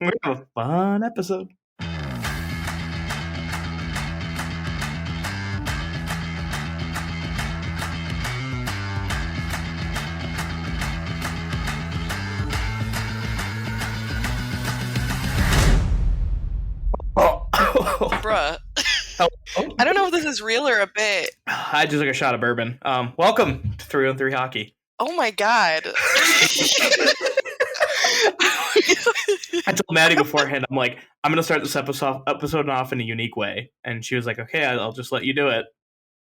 We have a fun episode. Bruh. I don't know if this is real or a bit. I just took a shot of bourbon. Welcome to 3-on-3 Hockey. Oh my god. I told Maddie beforehand, I'm like, I'm going to start this episode off in a unique way. And she was like, okay, I'll just let you do it.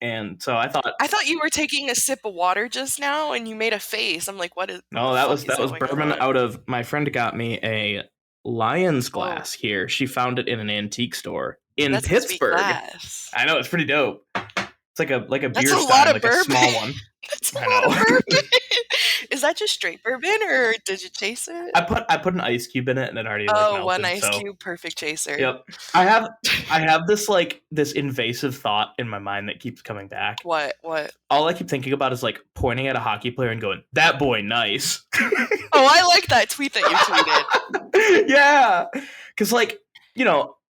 And so I thought you were taking a sip of water just now and you made a face. I'm like, what is... No, that was bourbon out of... My friend got me a Lions glass here. She found it in an antique store in Pittsburgh. I know, it's pretty dope. It's like a beer style, like a small one. That's a lot of bourbon. Is that just straight bourbon, or did you chase it? I put an ice cube in it, and it already melted. One ice cube, perfect chaser. Yep. I have this invasive thought in my mind that keeps coming back. What? All I keep thinking about is like pointing at a hockey player and going, "That boy, nice." Oh, I like that tweet that you tweeted. Yeah, because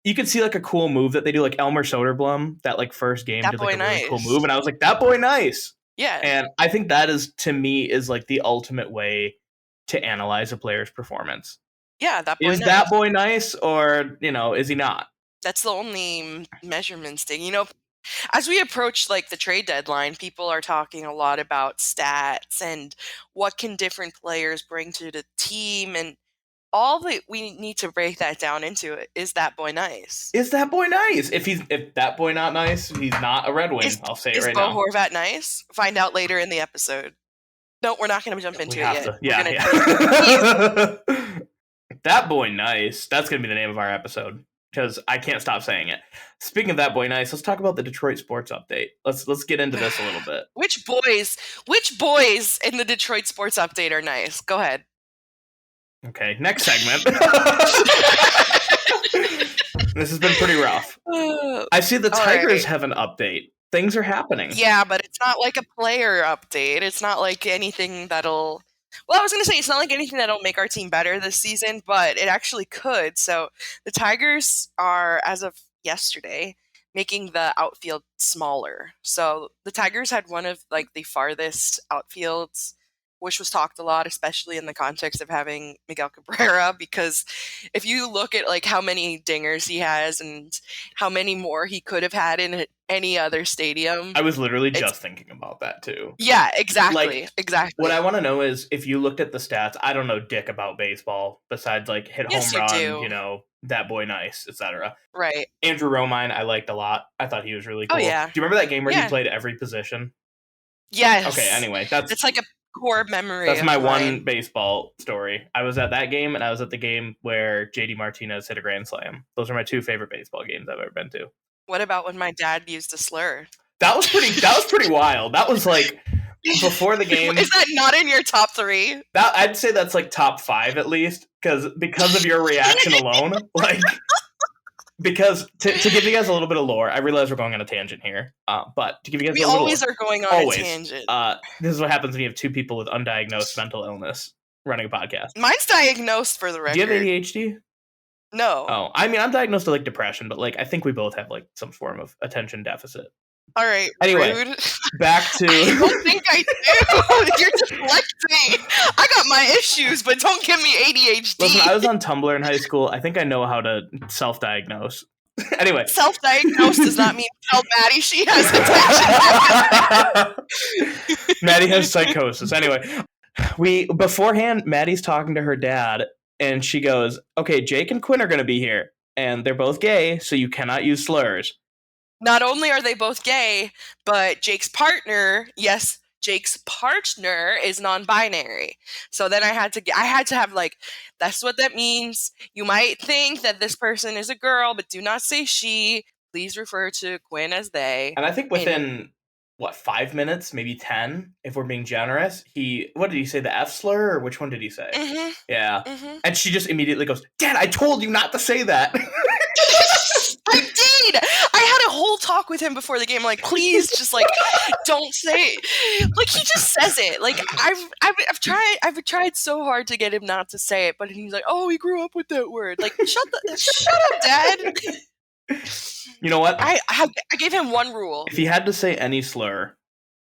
you could see like a cool move that they do, like Elmer Soderblom, that like first game did like a really cool move, and I was like, "That boy, nice." Yeah. And I think that is, to me, is like the ultimate way to analyze a player's performance. Yeah, that boy is nice. That boy nice, or is he not? That's the only measurement thing. As we approach like the trade deadline, people are talking a lot about stats and what can different players bring to the team, and all that we need to break that down into it. Is that boy nice? Is that boy nice? If that boy not nice, he's not a Red Wing. I'll say it right now. Is Bo Horvat nice? Find out later in the episode. No, we're not going to jump into it yet. That boy nice. That's going to be the name of our episode, because I can't stop saying it. Speaking of that boy nice, let's talk about the Detroit sports update. Let's get into this a little bit. Which boys in the Detroit sports update are nice? Go ahead. Okay, next segment. This has been pretty rough. I see the Tigers have an update. Things are happening. Yeah, but it's not like a player update. It's not like anything that'll... Well, I was going to say, it's not like anything that'll make our team better this season, but it actually could. So the Tigers are, as of yesterday, making the outfield smaller. So the Tigers had one of like the farthest outfields, which was talked a lot, especially in the context of having Miguel Cabrera, because if you look at like how many dingers he has and how many more he could have had in any other stadium. I was literally just thinking about that too. Yeah, exactly. Exactly. What I want to know is, if you looked at the stats, I don't know dick about baseball besides like hit home run, that boy nice, etc. Right. Andrew Romine, I liked a lot. I thought he was really cool. Oh, yeah. Do you remember that game where he played every position? Yes. Okay, anyway, it's like a core memory. That's my one baseball story. I was at that game, and I was at the game where JD Martinez hit a grand slam. Those are my two favorite baseball games I've ever been to. What about when my dad used a slur? That was pretty wild. That was like before the game. Is that not in your top 3? I'd say that's like top 5 at least, because of your reaction alone. Like, because to give you guys a little bit of lore, I realize we're going on a tangent here, but to give you guys a little always are going on a tangent. This is what happens when you have two people with undiagnosed mental illness running a podcast. Mine's diagnosed, for the record. Do you have ADHD? No. Oh, I mean, I'm diagnosed with like depression, but like I think we both have like some form of attention deficit. All right. Anyway, rude. Back to. I don't think I do. You're deflecting. I got my issues, but don't give me ADHD. Listen, I was on Tumblr in high school. I think I know how to self-diagnose. Anyway, self-diagnose does not mean tell Maddie she has attention. Maddie has psychosis. Anyway, beforehand, Maddie's talking to her dad, and she goes, "Okay, Jake and Quinn are going to be here, and they're both gay, so you cannot use slurs." Not only are they both gay, but Jake's partner is non-binary. So then I had to have like, that's what that means. You might think that this person is a girl, but do not say she. Please refer to Quinn as they. And I think within 5 minutes, maybe 10, if we're being generous, what did he say, the F slur, or which one did he say? Mm-hmm. Yeah. Mm-hmm. And she just immediately goes, "Dad, I told you not to say that." I did. I had a whole talk with him before the game, like, please just like don't say it. Like, he just says it. Like, I've tried so hard to get him not to say it, but he's like, oh, he grew up with that word. Like, shut up, Dad. You know what? I gave him one rule. If he had to say any slur,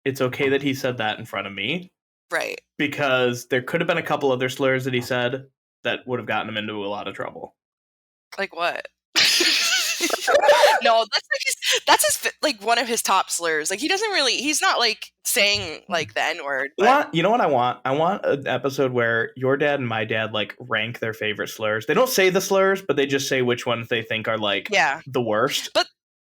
it's okay that he said that in front of me. Right. Because there could have been a couple other slurs that he said that would have gotten him into a lot of trouble. Like what? No, that's his like one of his top slurs. Like, he's not like saying like the N-word. You know what I want? I want an episode where your dad and my dad like rank their favorite slurs. They don't say the slurs, but they just say which ones they think are like the worst. But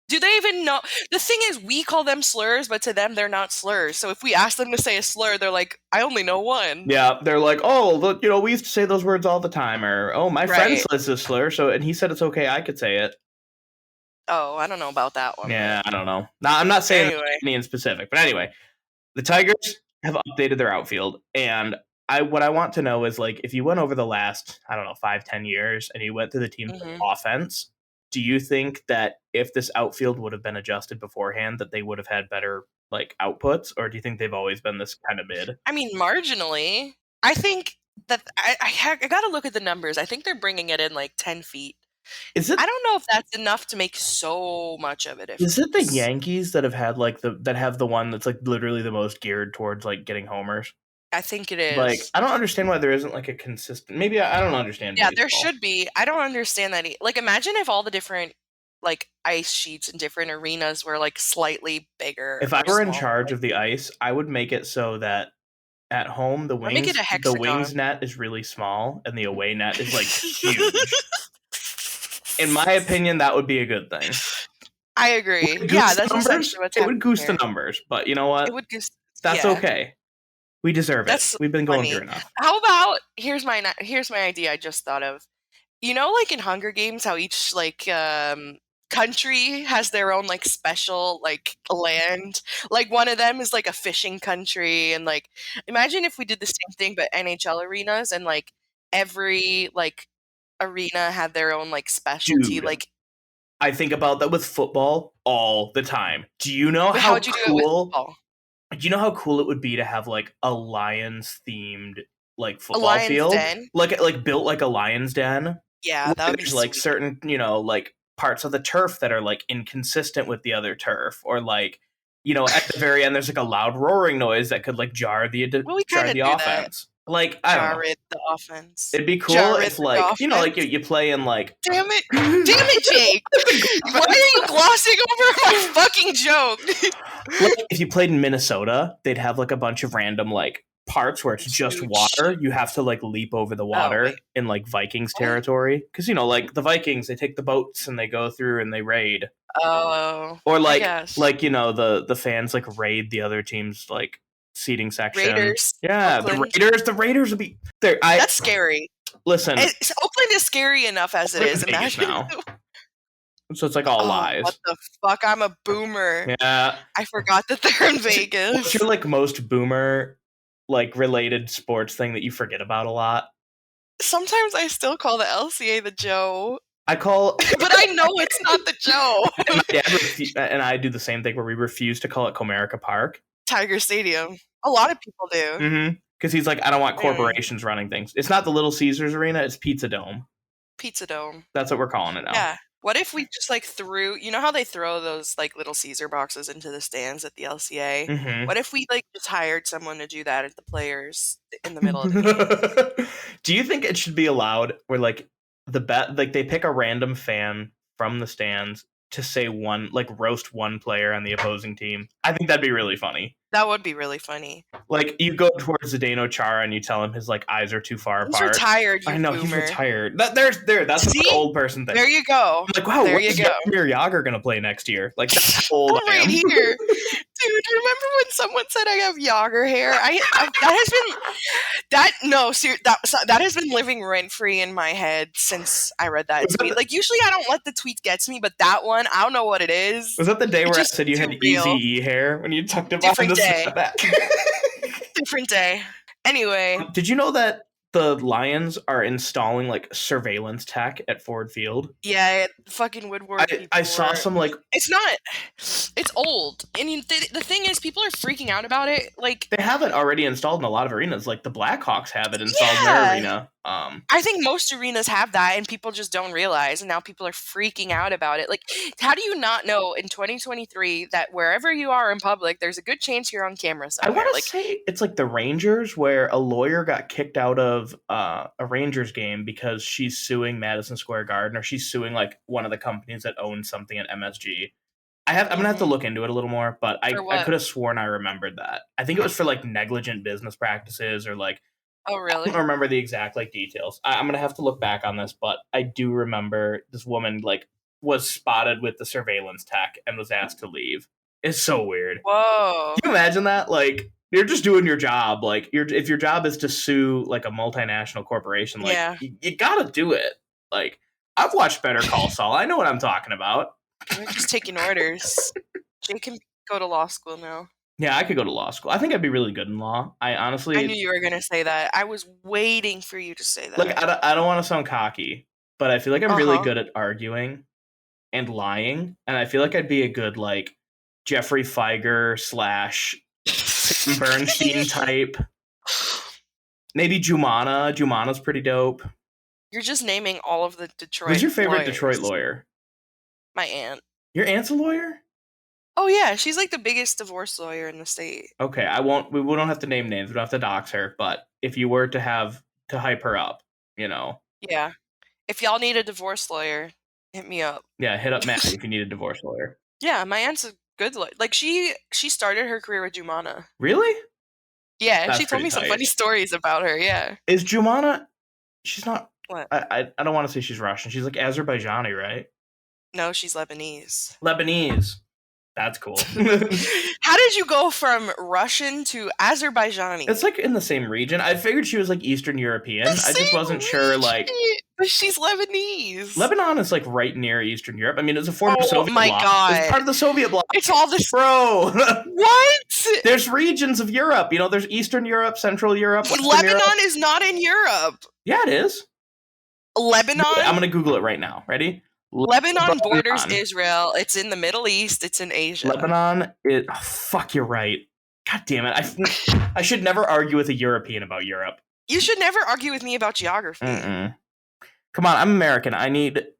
do they even know? The thing is, we call them slurs, but to them, they're not slurs. So if we ask them to say a slur, they're like, I only know one. Yeah, they're like, oh, look, we used to say those words all the time. Or, oh, my friend says this slur, and he said it's okay, I could say it. Oh, I don't know about that one. Yeah, I don't know. Now, I'm not saying any in specific. But anyway, the Tigers have updated their outfield. And what I want to know is, like, if you went over the last, 5-10 years, and you went to the team's offense, do you think that if this outfield would have been adjusted beforehand, that they would have had better like outputs, or do you think they've always been this kind of mid? I mean, marginally. I think that I got to look at the numbers. I think they're bringing it in like 10 feet. I don't know if that's enough to make so much of it. Is it the Yankees that have had like that have the one that's like literally the most geared towards like getting homers? I think it is. Like, I don't understand why there isn't like a consistent. Maybe I don't understand. Yeah, baseball. There should be. I don't understand that. Like, imagine if all the different like ice sheets in different arenas were like slightly bigger. If I were in charge of the ice, I would make it so that at home the wings net is really small and the away net is like huge. In my opinion, that would be a good thing. I agree. Yeah, that's essentially what's happening. It would goose the numbers, but you know what? It would goose. That's okay. We deserve it. We've been going through enough. How about here's my idea I just thought of. You know, like in Hunger Games, how each like country has their own like special like land. Like one of them is like a fishing country, and like imagine if we did the same thing but NHL arenas, and like every like arena had their own like specialty. Dude, like I think about that with football all the time. Do you know how would you do it with football? Do you know how cool it would be to have like a Lions themed like football field, den? like built like a Lions den? Yeah, that would be like sweet. Certain like parts of the turf that are like inconsistent with the other turf, or like at the very end there's like a loud roaring noise that could like jar the offense. Like I don't know. The offense. It'd be cool if like like you play in like. Damn it, Jake! Why are you glossing over my fucking joke? Like if you played in Minnesota, they'd have like a bunch of random like parts where it's just water. You have to like leap over the water in like Vikings territory, because like the Vikings, they take the boats and they go through and they raid. Oh. Or like the fans like raid the other team's like seating section. Raiders. Yeah, Oakland. The Raiders would be there. That's scary. Listen, Oakland is scary enough as it is. Imagine now. So it's like all lies. What the fuck? I'm a boomer. Yeah. I forgot that they're in Vegas. What's your like most boomer like related sports thing that you forget about a lot? Sometimes I still call the LCA the Joe. But I know it's not the Joe. And I do the same thing where we refuse to call it Comerica Park. Tiger Stadium. A lot of people do. Mm-hmm. Because he's like, I don't want corporations running things. It's not the Little Caesars Arena, it's Pizza Dome. Pizza Dome. That's what we're calling it now. Yeah. What if we just like threw, how they throw those like Little Caesar boxes into the stands at the LCA? Mm-hmm. What if we like just hired someone to do that at the players in the middle of the game? Do you think it should be allowed where like they pick a random fan from the stands to say roast one player on the opposing team? I think that'd be really funny. That would be really funny. Like you go towards Zdeno Chara and you tell him his like eyes are too far apart. He's retired. I know boomer. He's retired. That's an old person thing. There you go. I'm like, wow, where's Jaromir Jagr gonna play next year? Like that's old. Right here, dude. Remember when someone said I have Jagr hair? That has been living rent free in my head since I read that tweet. Like usually I don't let the tweet get to me, but that one I don't know what it is. Was that the day where I said you had Eazy-E hair when you tucked it behind the Different day. Anyway, did you know that the Lions are installing like surveillance tech at Ford Field. Yeah, fucking Woodward people. I saw some like it's not. It's old, and the thing is, people are freaking out about it. Like they have it already installed in a lot of arenas. Like the Blackhawks have it installed in their arena. I think most arenas have that, and people just don't realize. And now people are freaking out about it. Like, how do you not know in 2023 that wherever you are in public, there's a good chance you're on camera somewhere? I want to say it's like the Rangers, where a lawyer got kicked out of a Rangers game because she's suing Madison Square Garden, or she's suing like one of the companies that owns something at MSG. I'm gonna have to look into it a little more, but I could have sworn I remembered that. I think it was for like negligent business practices or like. Oh, really? I don't remember the exact like details. I'm gonna have to look back on this, but I do remember this woman like was spotted with the surveillance tech and was asked to leave. It's so weird. Whoa! Can you imagine that? Like you're just doing your job. Like if your job is to sue like a multinational corporation, like you gotta do it. Like I've watched Better Call Saul. I know what I'm talking about. We're just taking orders. Jake can go to law school now. Yeah, I could go to law school. I think I'd be really good in law. I knew you were going to say that. I was waiting for you to say that. Like, I don't want to sound cocky, but I feel like I'm really good at arguing and lying. And I feel like I'd be a good, like, Jeffrey Feiger / Bernstein type. Maybe Jumana. Jumana's pretty dope. You're just naming all of the Detroit Who's your favorite lawyers. Detroit lawyer? My aunt. Your aunt's a lawyer? Oh yeah, she's like the biggest divorce lawyer in the state. Okay, we don't have to name names. We don't have to dox her, but if you were to have to hype her up, you know. Yeah. If y'all need a divorce lawyer, hit me up. Yeah, hit up Maddie if you need a divorce lawyer. Yeah, my aunt's a good lawyer. Like she started her career with Jumana. Really? Yeah, and she told me some funny stories about her, yeah. Is Jumana, she's not what? I don't want to say she's Russian. She's like Azerbaijani, right? No, she's Lebanese. Lebanese. That's cool. How did you go from Russian to Azerbaijani? It's like in the same region. I figured she was like Eastern European. I just wasn't sure, like. But she's Lebanese. Lebanon is like right near Eastern Europe. I mean, it's a former Soviet bloc. Oh my god! It's part of the Soviet bloc. It's all this, bro. What? There's regions of Europe. You know, there's Eastern Europe, Central Europe. Lebanon is not in Europe. Yeah, it is. Lebanon. I'm gonna Google it right now. Ready? Lebanon borders Israel. It's in the Middle East. It's in Asia. Lebanon is... Oh, fuck, you're right. God damn it. I should never argue with a European about Europe. You should never argue with me about geography. Come on, I'm American.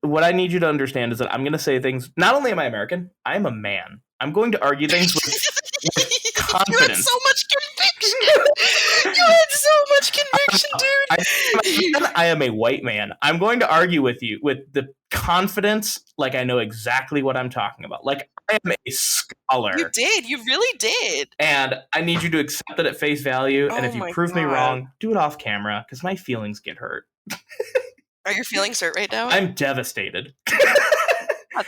What I need you to understand is that I'm going to say things... Not only am I American, I'm a man. I'm going to argue things with confidence. You had so much conviction. You had so much conviction, dude. I am a white man. I'm going to argue with you with the confidence like I know exactly what I'm talking about. Like I am a scholar. You did. You really did. And I need you to accept it at face value. And if you prove me wrong, do it off camera because my feelings get hurt. Are your feelings hurt right now? I'm devastated.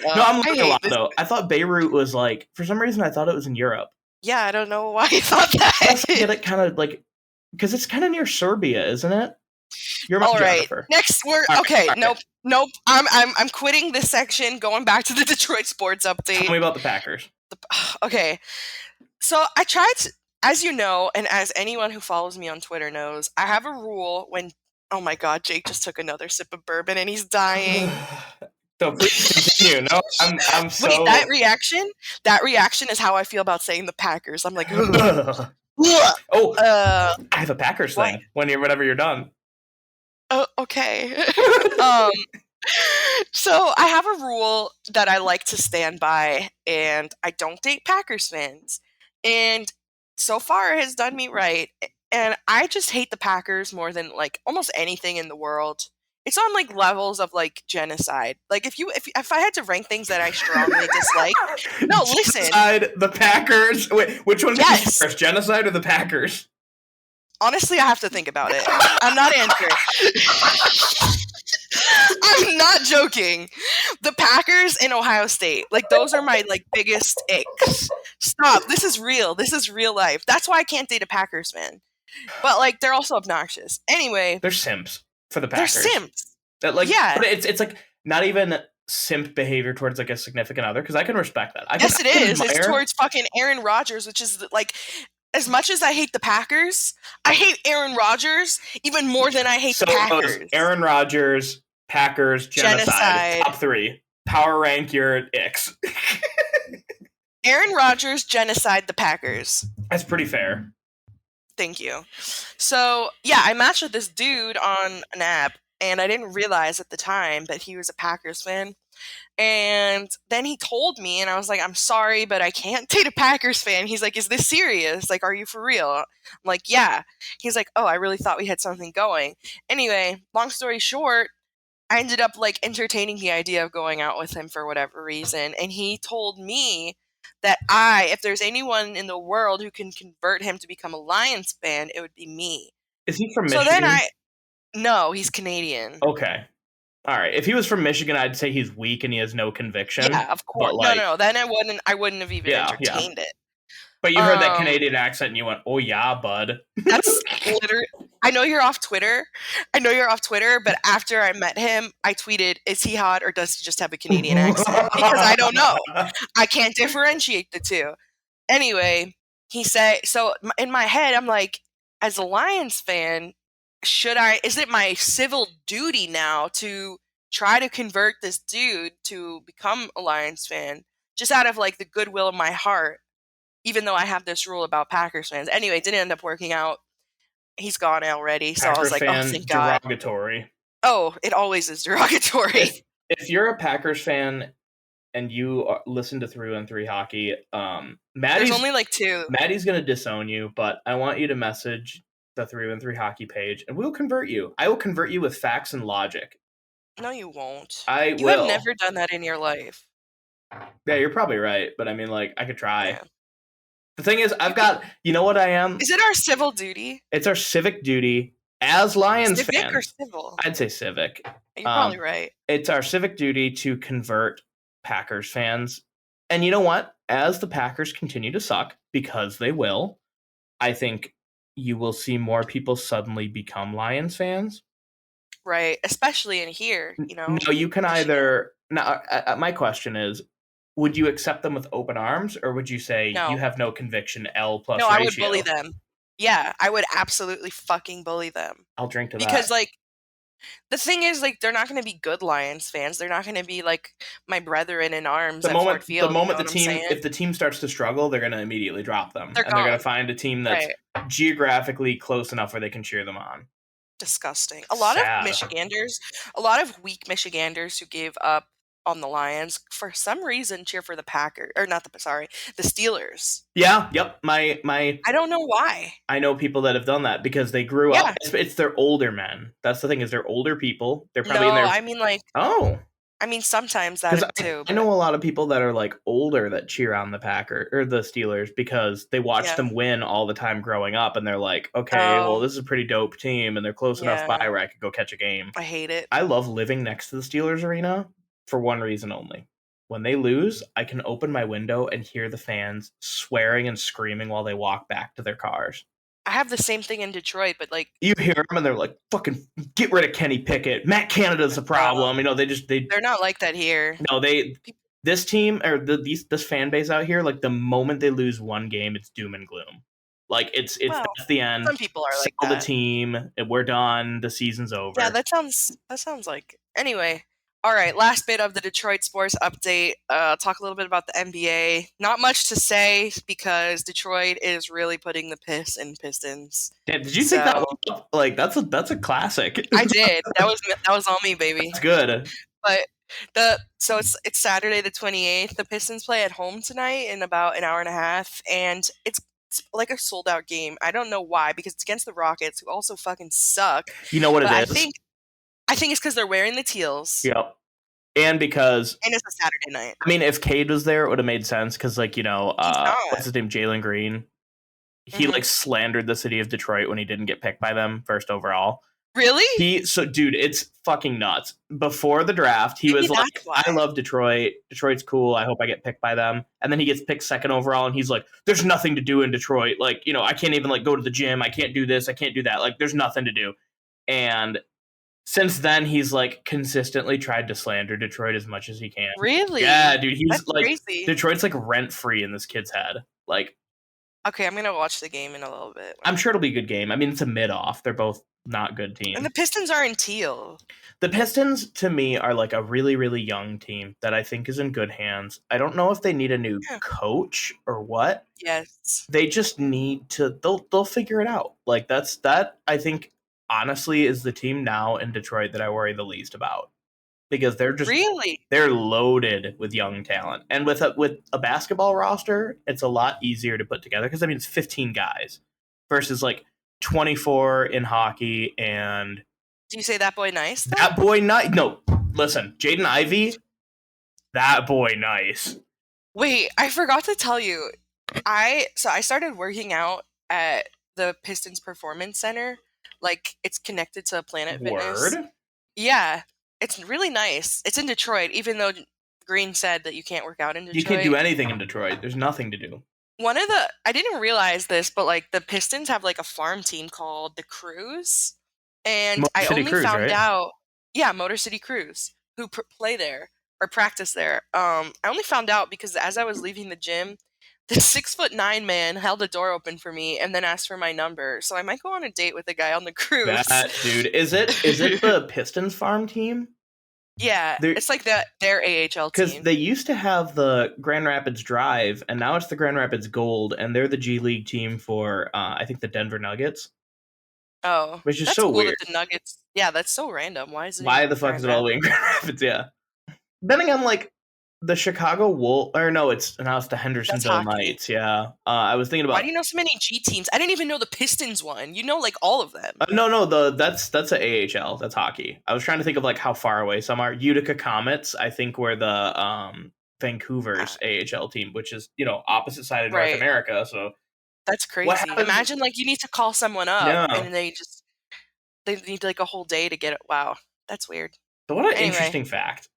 No, I'm looking a lot though. I thought Beirut was like, for some reason, I thought it was in Europe. Yeah, I don't know why you thought that. I get it kind of like, because it's kind of near Serbia, isn't it? You're my geographer. Next, okay. Nope. I'm quitting this section. Going back to the Detroit sports update. Tell me about the Packers. Okay, so I tried to, as you know, and as anyone who follows me on Twitter knows, I have a rule when. Oh my God, Jake just took another sip of bourbon and he's dying. So please continue. No, I'm so. Wait, that reaction is how I feel about saying the Packers. I'm like, I have a Packers thing. Whenever you're done. Oh, okay. So I have a rule that I like to stand by, and I don't date Packers fans. And so far, it has done me right. And I just hate the Packers more than like almost anything in the world. It's on like levels of like genocide. Like if I had to rank things that I strongly dislike, no, listen. Genocide, the Packers. Wait, which one comes first, genocide or the Packers? Honestly, I have to think about it. I'm not answering. I'm not joking. The Packers and Ohio State, like those are my like biggest icks. Stop. This is real. This is real life. That's why I can't date a Packers fan. But like they're also obnoxious. Anyway, they're simps for the Packers. They're simps. But it's like not even simp behavior towards like a significant other because I can respect that. Yes, it is. It's towards fucking Aaron Rodgers, which is like as much as I hate the Packers, I hate Aaron Rodgers even more than I hate the Packers. Aaron Rodgers, Packers, genocide. Top 3. Power rank your icks. Aaron Rodgers, genocide, the Packers. That's pretty fair. Thank you. So, yeah, I matched with this dude on an app, and I didn't realize at the time that he was a Packers fan. And then he told me, and I was like, I'm sorry, but I can't date a Packers fan. He's like, is this serious? Like, are you for real? I'm like, yeah. He's like, oh, I really thought we had something going. Anyway, long story short, I ended up like entertaining the idea of going out with him for whatever reason. And he told me that if there's anyone in the world who can convert him to become a Lions fan, it would be me. Is he from Michigan? So then no, he's Canadian. Okay. All right. If he was from Michigan, I'd say he's weak and he has no conviction. Yeah, of course. Like, no. Then I wouldn't have even entertained it. But you heard that Canadian accent and you went, oh yeah, bud. That's literally... I know you're off Twitter, but after I met him, I tweeted, is he hot or does he just have a Canadian accent? Because I don't know. I can't differentiate the two. Anyway, he said, so in my head, I'm like, as a Lions fan, is it my civil duty now to try to convert this dude to become a Lions fan just out of like the goodwill of my heart, even though I have this rule about Packers fans? Anyway, it didn't end up working out. He's gone already, so Packers I was like, fan, oh, thank God. Derogatory. Oh, it always is derogatory. If you're a Packers fan and you listen to 3-on-3 Hockey, Maddie's... There's only like 2. Maddie's going to disown you, but I want you to message the 3-on-3 Hockey page, and we'll convert you. I will convert you with facts and logic. No, you won't. You have never done that in your life. Yeah, you're probably right, but I mean, like, I could try. Yeah. The thing is, I've got, you know what I am? Is it our civil duty? It's our civic duty as Lions fans. Civic or civil? I'd say civic. You're probably right. It's our civic duty to convert Packers fans. And you know what? As the Packers continue to suck, because they will, I think you will see more people suddenly become Lions fans. Right. Especially in here, you know? No, you can either... Now, my question is, would you accept them with open arms, or would you say you have no conviction, L plus ratio? No, I would bully them. Yeah, I would absolutely fucking bully them. I'll drink to that. Because, like, the thing is, like, they're not going to be good Lions fans. They're not going to be, like, my brethren in arms at Ford Field. The moment if the team starts to struggle, they're going to immediately drop them. They're going to find a team that's geographically close enough where they can cheer them on. Disgusting. A lot of weak Michiganders who gave up on the Lions for some reason cheer for the Packers, or not the Steelers. Yeah, yep. My I don't know why. I know people that have done that because they grew up. It's their older men. That's the thing, is they're older people. They're probably in their... I mean, like, I mean, sometimes that too. I know a lot of people that are like older that cheer on the Packers or the Steelers because they watch them win all the time growing up, and they're like, okay, well, this is a pretty dope team, and they're close enough by where I could go catch a game. I hate it. I love living next to the Steelers arena for one reason only. When they lose, I can open my window and hear the fans swearing and screaming while they walk back to their cars. I have the same thing in Detroit, but like... You hear them and they're like, fucking get rid of Kenny Pickett. Matt Canada's the problem. You know, they're not like that here. No, this team, or this fan base out here, like the moment they lose one game, it's doom and gloom. Like that's the end. Some people are like that. Sell the team. We're done. The season's over. Yeah, that sounds like... Anyway... All right, last bit of the Detroit sports update. Talk a little bit about the NBA. Not much to say because Detroit is really putting the piss in Pistons. Damn, did you think that one up? Like that's a classic. I did. That was all me, baby. That's good. But so it's Saturday the 28th. The Pistons play at home tonight in about an hour and a half, and it's like a sold out game. I don't know why, because it's against the Rockets, who also fucking suck. You know what it is? I think it's because they're wearing the teals. Yep. And because... And it's a Saturday night. I mean, if Cade was there, it would have made sense because, like, you know, what's his name? Jalen Green. He, like, slandered the city of Detroit when he didn't get picked by them first overall. Really? Dude, it's fucking nuts. Before the draft, he was like, I love Detroit. Detroit's cool. I hope I get picked by them. And then he gets picked second overall, and he's like, there's nothing to do in Detroit. Like, you know, I can't even, like, go to the gym. I can't do this. I can't do that. Like, there's nothing to do. And... since then, he's like consistently tried to slander Detroit as much as he can. Really? Yeah, dude. He's That's like crazy. Detroit's like rent free in this kid's head. Like Okay, I'm going to watch the game in a little bit. I'm sure it'll be a good game. I mean, it's a mid-off. They're both not good teams. And the Pistons are in teal. The Pistons, to me, are like a really, really young team that I think is in good hands. I don't know if they need a new coach or what. Yes. They just need to, they'll figure it out. Like, that, I think, honestly, is the team now in Detroit that I worry the least about. Because they're just they're loaded with young talent, and with a basketball roster, it's a lot easier to put together because I mean it's 15 guys versus like 24 in hockey. And do you say that boy nice? Though? That boy nice? No, listen, Jaden Ivey, that boy nice. Wait, I forgot to tell you, I started working out at the Pistons Performance Center. Like it's connected to Planet Fitness. Word? Yeah. It's really nice. It's in Detroit, even though Green said that you can't work out in Detroit. You can't do anything in Detroit. There's nothing to do. I didn't realize this, but like the Pistons have like a farm team called the Crews. And Motor I City only Crews, found right? out, yeah, Motor City Crews, who play there or practice there. I only found out because as I was leaving the gym, the 6'9" man held the door open for me and then asked for my number. So I might go on a date with the guy on the Crews. That dude, is it the Pistons farm team? Yeah, it's like their AHL team. Because they used to have the Grand Rapids Drive, and now it's the Grand Rapids Gold, and they're the G League team for, I think, the Denver Nuggets. Oh. Which is so weird. That the Nuggets, yeah, that's so random. Why the fuck is it all the way in Grand Rapids? Yeah. Depending on, like, the Chicago Wolves, or no, now it's the Hendersonville Knights, yeah. I was thinking about... Why do you know so many G teams? I didn't even know the Pistons one. You know, like, all of them. No, that's a AHL. That's hockey. I was trying to think of, like, how far away some are. Utica Comets, I think, were the Vancouver's AHL team, which is, opposite side of North America, so... That's crazy. Imagine, like, you need to call someone up, and they need, like, a whole day to get it. Wow, that's weird. So what an interesting fact.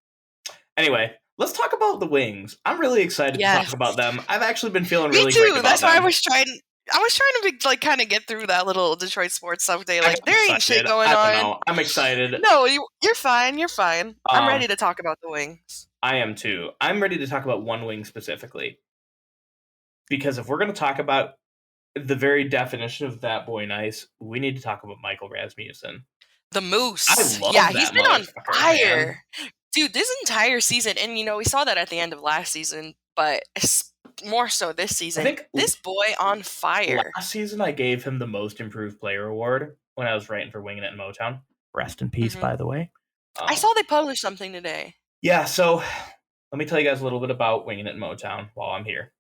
Anyway, let's talk about the Wings. I'm really excited to talk about them. I've actually been feeling really great about them. That's why I was trying to be, like, kind of get through that little Detroit sports stuff day. Like, there ain't shit going on. I don't know. I'm excited. No, you're fine. You're fine. I'm ready to talk about the Wings. I am too. I'm ready to talk about one Wing specifically. Because if we're going to talk about the very definition of that boy nice, we need to talk about Michael Rasmussen. The Moose. I love that he's been on fire. Man. Dude, this entire season, and we saw that at the end of last season, but more so this season. I think this boy on fire. Last season, I gave him the most improved player award when I was writing for Winging It in Motown. Rest in peace, by the way. I saw they published something today. Yeah, so let me tell you guys a little bit about Winging It in Motown while I'm here.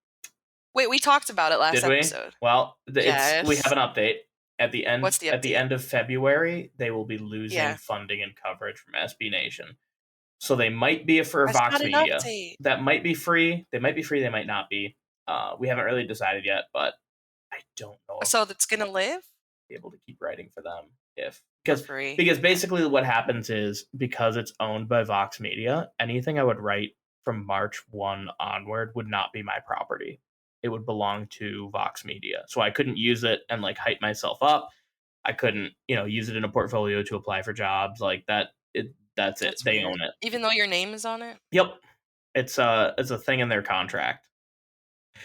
Wait, we talked about it last episode. Well, we have an update. At the end, What's the update? At the end of February, they will be losing funding and coverage from SB Nation. So they might be for Vox Media. That might be free. They might be free. They might not be. We haven't really decided yet, but I don't know. So that's gonna live? Be able to keep writing for them because basically what happens is because it's owned by Vox Media, anything I would write from March 1 onward would not be my property. It would belong to Vox Media. So I couldn't use it and like hype myself up. I couldn't, use it in a portfolio to apply for jobs like that. That's it. They own it. Even though your name is on it? Yep. It's a thing in their contract.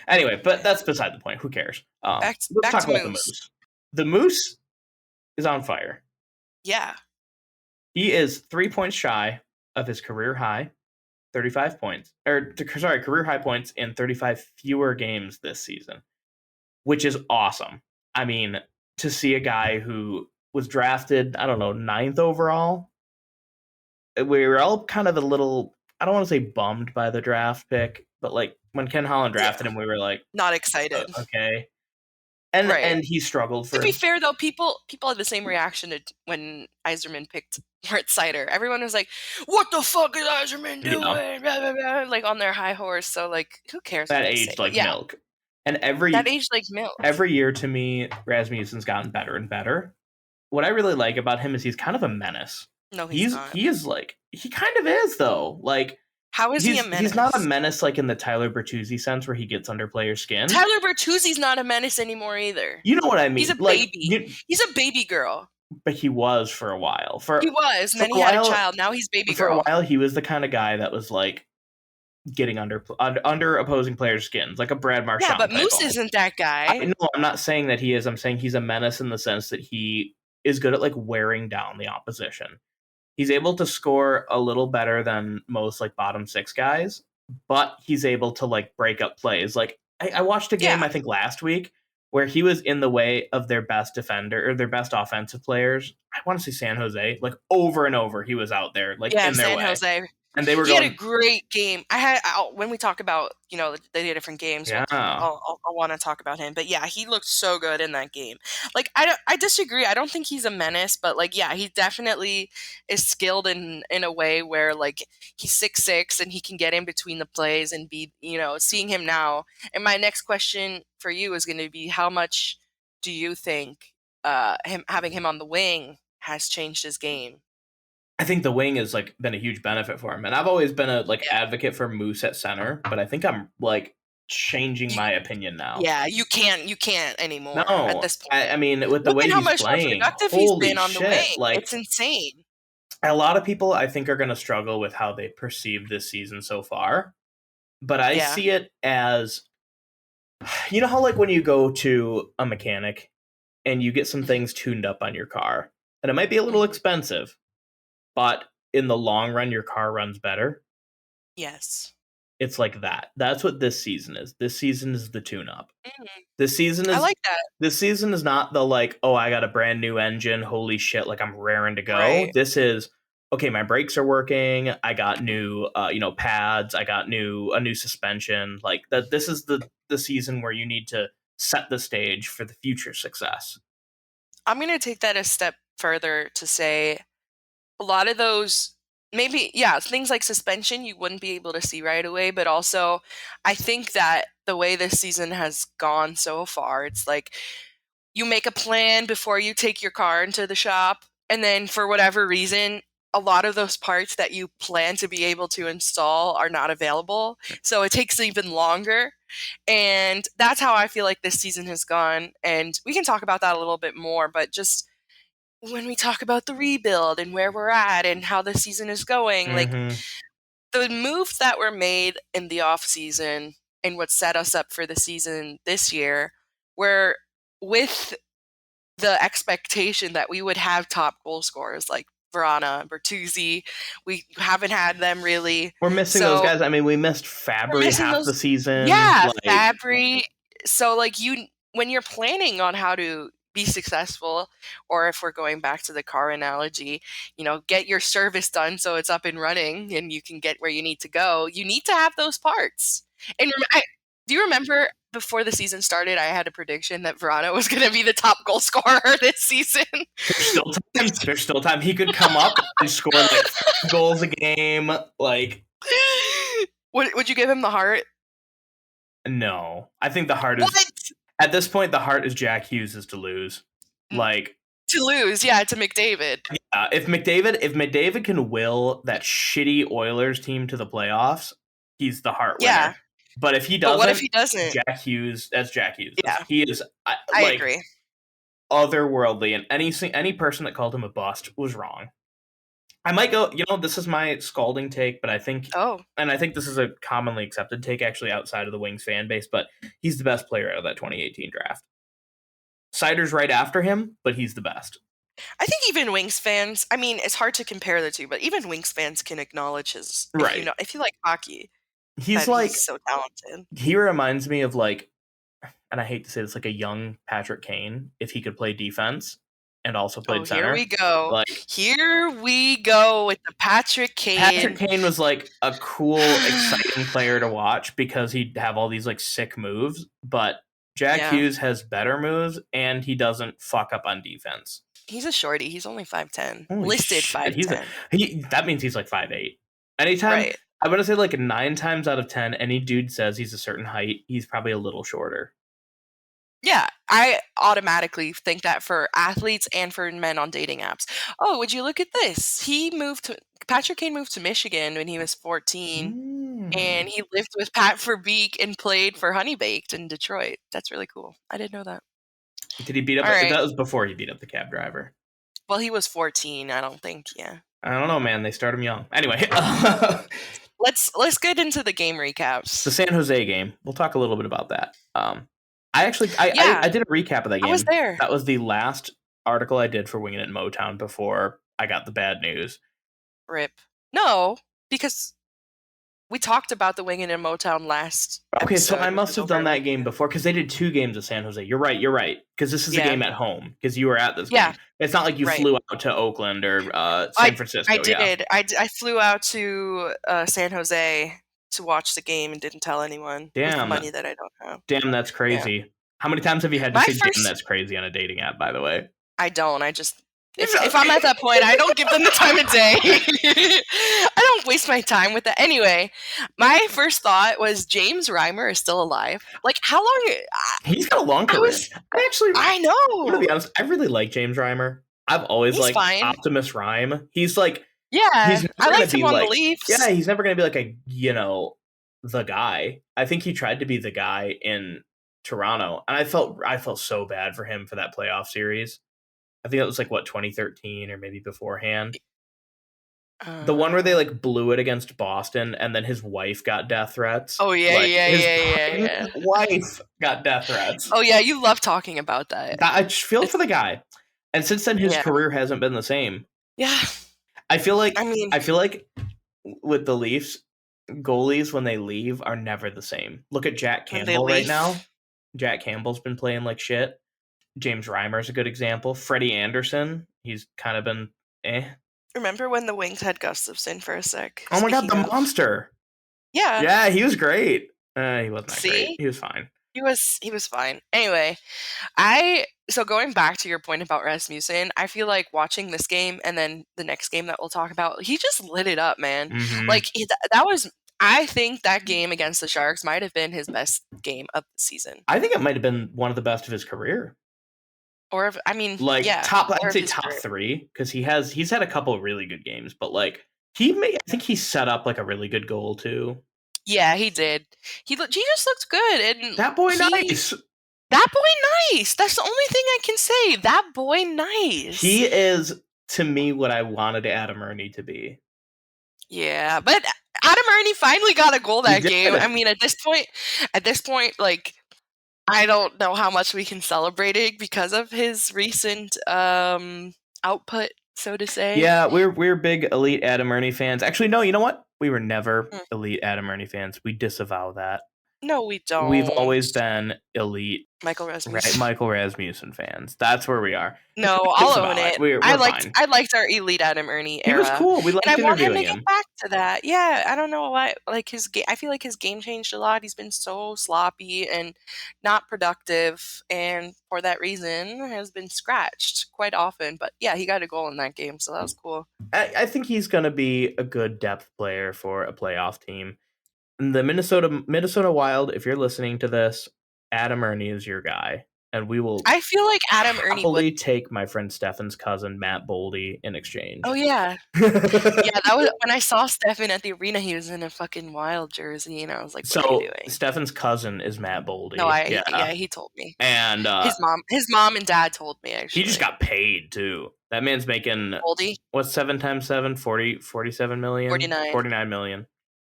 Anyway, but that's beside the point. Who cares? Let's talk about the Moose. The Moose is on fire. Yeah. He is 3 points shy of his career high. 35 points, career high points in 35 fewer games this season, which is awesome. I mean, to see a guy who was drafted, I don't know, 9th overall, we were all kind of a little, I don't want to say bummed by the draft pick, but like when Ken Holland drafted him, we were like, not excited. Okay. And he struggled for. To be fair, though, people had the same reaction when Yzerman picked Moritz Seider. Everyone was like, "What the fuck is Yzerman doing?" Blah, blah, blah, like on their high horse. So like, who cares? That aged like milk. And that aged like milk. Every year, to me, Rasmussen's gotten better and better. What I really like about him is he's kind of a menace. No, he's not. He is like he kind of is though. Like. How is he a menace? He's not a menace like in the Tyler Bertuzzi sense where he gets under players' skin. Tyler Bertuzzi's not a menace anymore either. You know what I mean? He's a baby. He's a baby girl. But he was for a while. He was, and then he had a child. Now he's baby girl. For a while, he was the kind of guy that was like, getting under opposing players' skins, like a Brad Marchand. Yeah, but Moose isn't that guy. No, I'm not saying that he is. I'm saying he's a menace in the sense that he is good at like wearing down the opposition. He's able to score a little better than most like bottom 6 guys, but he's able to like break up plays. Like I watched a game I think last week where he was in the way of their best defender or their best offensive players. I want to say San Jose, like over and over. He was out there, like in their San way. Jose. And they were he had a great game. When we talk about, the different games, I'll want to talk about him. But yeah, he looked so good in that game. Like, I disagree. I don't think he's a menace, but like, yeah, he definitely is skilled in a way where like he's 6'6" and he can get in between the plays and be, seeing him now. And my next question for you is going to be, how much do you think having him on the wing has changed his game? I think the wing has like been a huge benefit for him, and I've always been a advocate for Moose at center, but I think I'm like changing my opinion now. Yeah, you can't anymore at this point. I mean, with the way he's playing, he's been on the wing, like it's insane. A lot of people, I think, are going to struggle with how they perceive this season so far, but I see it as, you know how like when you go to a mechanic and you get some things tuned up on your car, and it might be a little expensive, but in the long run, your car runs better. Yes. It's like that. That's what this season is. This season is the tune-up. Mm-hmm. This season is. I like that. This season is not the like, oh, I got a brand new engine. Holy shit! Like I'm raring to go. Right. This is okay. My brakes are working. I got new, pads. I got a new suspension. Like that. This is the season where you need to set the stage for the future success. I'm gonna take that a step further to say, a lot of those, maybe, things like suspension you wouldn't be able to see right away, but also I think that the way this season has gone so far, it's like you make a plan before you take your car into the shop, and then for whatever reason, a lot of those parts that you plan to be able to install are not available, so it takes even longer. And that's how I feel like this season has gone, and we can talk about that a little bit more, but just when we talk about the rebuild and where we're at and how the season is going, like the moves that were made in the off season and what set us up for the season this year were with the expectation that we would have top goal scorers like Verana, Bertuzzi. We haven't had them really. We're missing those guys. I mean, we missed Fabry half the season. Yeah, Fabry. So like when you're planning on how to be successful, or if we're going back to the car analogy, get your service done so it's up and running and you can get where you need to go, you need to have those parts. And do you remember before the season started, I had a prediction that Verana was going to be the top goal scorer this season? There's still time. He could come up and score like 5 goals a game. Like, would you give him the heart? No, I think the heart is. At this point, the heart is Jack Hughes' to lose. Like to lose, yeah, to McDavid. Yeah, if McDavid can will that shitty Oilers team to the playoffs, he's the heart winner. Yeah. But if he doesn't, what if he doesn't? Jack Hughes, that's Jack Hughes. Yeah. He is. I agree. Otherworldly, and any person that called him a bust was wrong. I might go, this is my scalding take, but I think, and I think this is a commonly accepted take actually outside of the Wings fan base, but he's the best player out of that 2018 draft. Seider's right after him, but he's the best. I think even Wings fans, I mean, it's hard to compare the two, but even Wings fans can acknowledge his, right. If you like hockey, he's so talented. He reminds me of like, and I hate to say this, like a young Patrick Kane, if he could play defense and also played center. Here we go. Here we go with the Patrick Kane. Patrick Kane was like a cool, exciting player to watch because he'd have all these like sick moves, but Jack Hughes has better moves and he doesn't fuck up on defense. He's a shorty. He's only 5'10". Listed 5'10". That means he's like 5'8". Anytime, I'm going to say like 9 times out of 10, any dude says he's a certain height, he's probably a little shorter. Yeah, I automatically think that for athletes and for men on dating apps. Oh, would you look at this? Patrick Kane moved to Michigan when he was 14, and he lived with Pat Verbeek and played for Honey Baked in Detroit. That's really cool. I didn't know that. Did he beat up? That was before he beat up the cab driver. Well, he was 14, I don't think, yeah. I don't know, man. They start him young. Anyway. let's get into the game recaps. The San Jose game. We'll talk a little bit about that. I did a recap of that game. I was there. That was the last article I did for Winging It in Motown before I got the bad news. Rip. No, because we talked about the Winging It in Motown last Okay, so I must have done that game before, because they did 2 games of San Jose. You're right. Because this is a game at home, because you were at this game. It's not like you flew out to Oakland or San Francisco. I did. I flew out to San Jose to watch the game and didn't tell anyone. Damn. With money that I don't have. Damn, that's crazy. Yeah. How many times have you had to say damn, that's crazy on a dating app, by the way? I don't. I just... If I'm at that point, I don't give them the time of day. I don't waste my time with that. Anyway, my first thought was James Reimer is still alive. Like, how long? He's got a long career. I know. To be honest, I really like James Reimer. I've always liked Optimus Rhyme. He's like, I liked him on the Leafs. Yeah, he's never going to be like the guy. I think he tried to be the guy in Toronto, and I felt so bad for him for that playoff series. I think that was 2013 or maybe beforehand. The one where they blew it against Boston, and then his wife got death threats. Oh yeah, his wife got death threats. Oh yeah, you love talking about that. I just feel for the guy, and since then his career hasn't been the same. Yeah, I feel like with the Leafs, goalies when they leave are never the same. Look at Jack Campbell right now. Jack Campbell's been playing like shit. James Reimer's a good example. Freddie Anderson, he's kind of been Remember when the Wings had Gustafsson for a sec? Oh my god, the monster! Yeah. Yeah, he was great. He wasn't that great. He was fine. He was fine. Anyway, so going back to your point about Rasmussen, I feel like watching this game and then the next game that we'll talk about, he just lit it up, man. Mm-hmm. I think that game against the Sharks might have been his best game of the season. I think it might have been one of the best of his career. Or I'd say top 3, because he's had a couple of really good games, but I think he set up a really good goal too. Yeah, he did. He just looked good, and that boy nice. That boy nice. That's the only thing I can say. That boy nice. He is, to me, what I wanted Adam Ernie to be. Yeah, but Adam Ernie finally got a goal that game. I mean, at this point, I don't know how much we can celebrate it because of his recent output, so to say. Yeah, we're big elite Adam Ernie fans. Actually, no, you know what? We were never elite Adam Ernie fans. We disavow that. No, we don't. We've always been elite Michael Rasmussen fans. That's where we are. No, I'll own it. I liked our elite Adam Ernie era. He was cool. We liked interviewing him. I want him to get back to that. Yeah, I don't know why. His game. I feel like his game changed a lot. He's been so sloppy and not productive, and for that reason has been scratched quite often. But yeah, he got a goal in that game, so that was cool. I think he's going to be a good depth player for a playoff team. The Minnesota Wild, if you're listening to this, Adam Ernie is your guy, and we will. I feel like Adam Ernie would take my friend Stefan's cousin Matt Boldy in exchange. Oh yeah, that was when I saw Stefan at the arena. He was in a fucking Wild jersey, and I was like, "What are you doing?" Stefan's cousin is Matt Boldy. No, he told me, and his mom and dad told me. Actually, he just got paid too. That man's making Boldy. What's 7 times 7? 47 million. 49 million.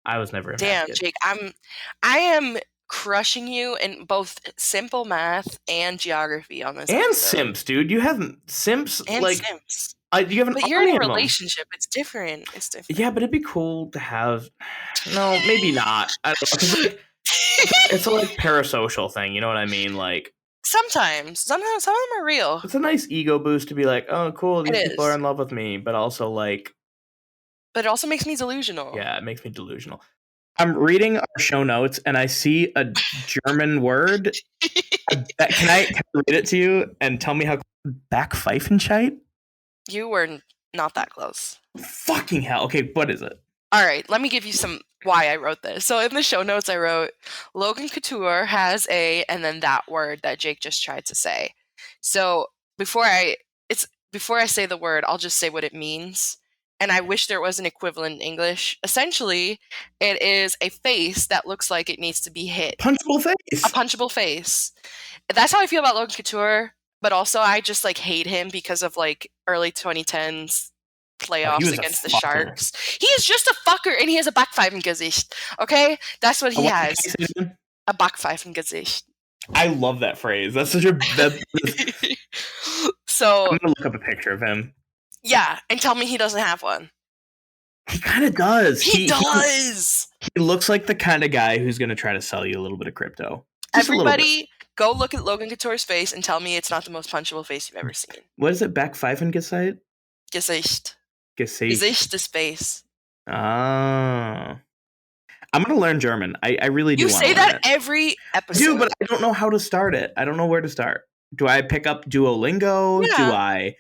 I was never. Damn, Jake, I am crushing you in both simple math and geography on this. And episode. Simps, dude. You have Simps and Simps. You have an. But you're in a relationship. It's different. Yeah, but it'd be cool to have. No, maybe not. I don't know. It's a parasocial thing. You know what I mean? Sometimes some of them are real. It's a nice ego boost to be like, oh, cool, these people are in love with me, but also But it also makes me delusional. Yeah, it makes me delusional. I'm reading our show notes, and I see a German word. Can I read it to you and tell me how Backpfeifenscheid? You were not that close. Fucking hell. Okay, what is it? All right, let me give you some why I wrote this. So in the show notes, I wrote, Logan Couture has and then that word that Jake just tried to say. So before I say the word, I'll just say what it means. And I wish there was an equivalent in English. Essentially, it is a face that looks like it needs to be hit. Punchable face. A punchable face. That's how I feel about Logan Couture. But also, I just hate him because of early 2010s playoffs against the Sharks. He is just a fucker, and he has a Backpfeifengesicht. Okay, that's what he has. A Backpfeifengesicht. I love that phrase. That's such a. So I'm gonna look up a picture of him. Yeah, and tell me he doesn't have one. He kind of does. He does. He looks like the kind of guy who's gonna try to sell you a little bit of crypto. Everybody, go look at Logan Couture's face and tell me it's not the most punchable face you've ever seen. What is it? Backpfeifengesicht? Gesicht. Gesicht. Gesicht is face. Ah. I'm gonna learn German. I really do. You say that every episode. I do, but I don't know how to start it. I don't know where to start. Do I pick up Duolingo? Yeah. Do I?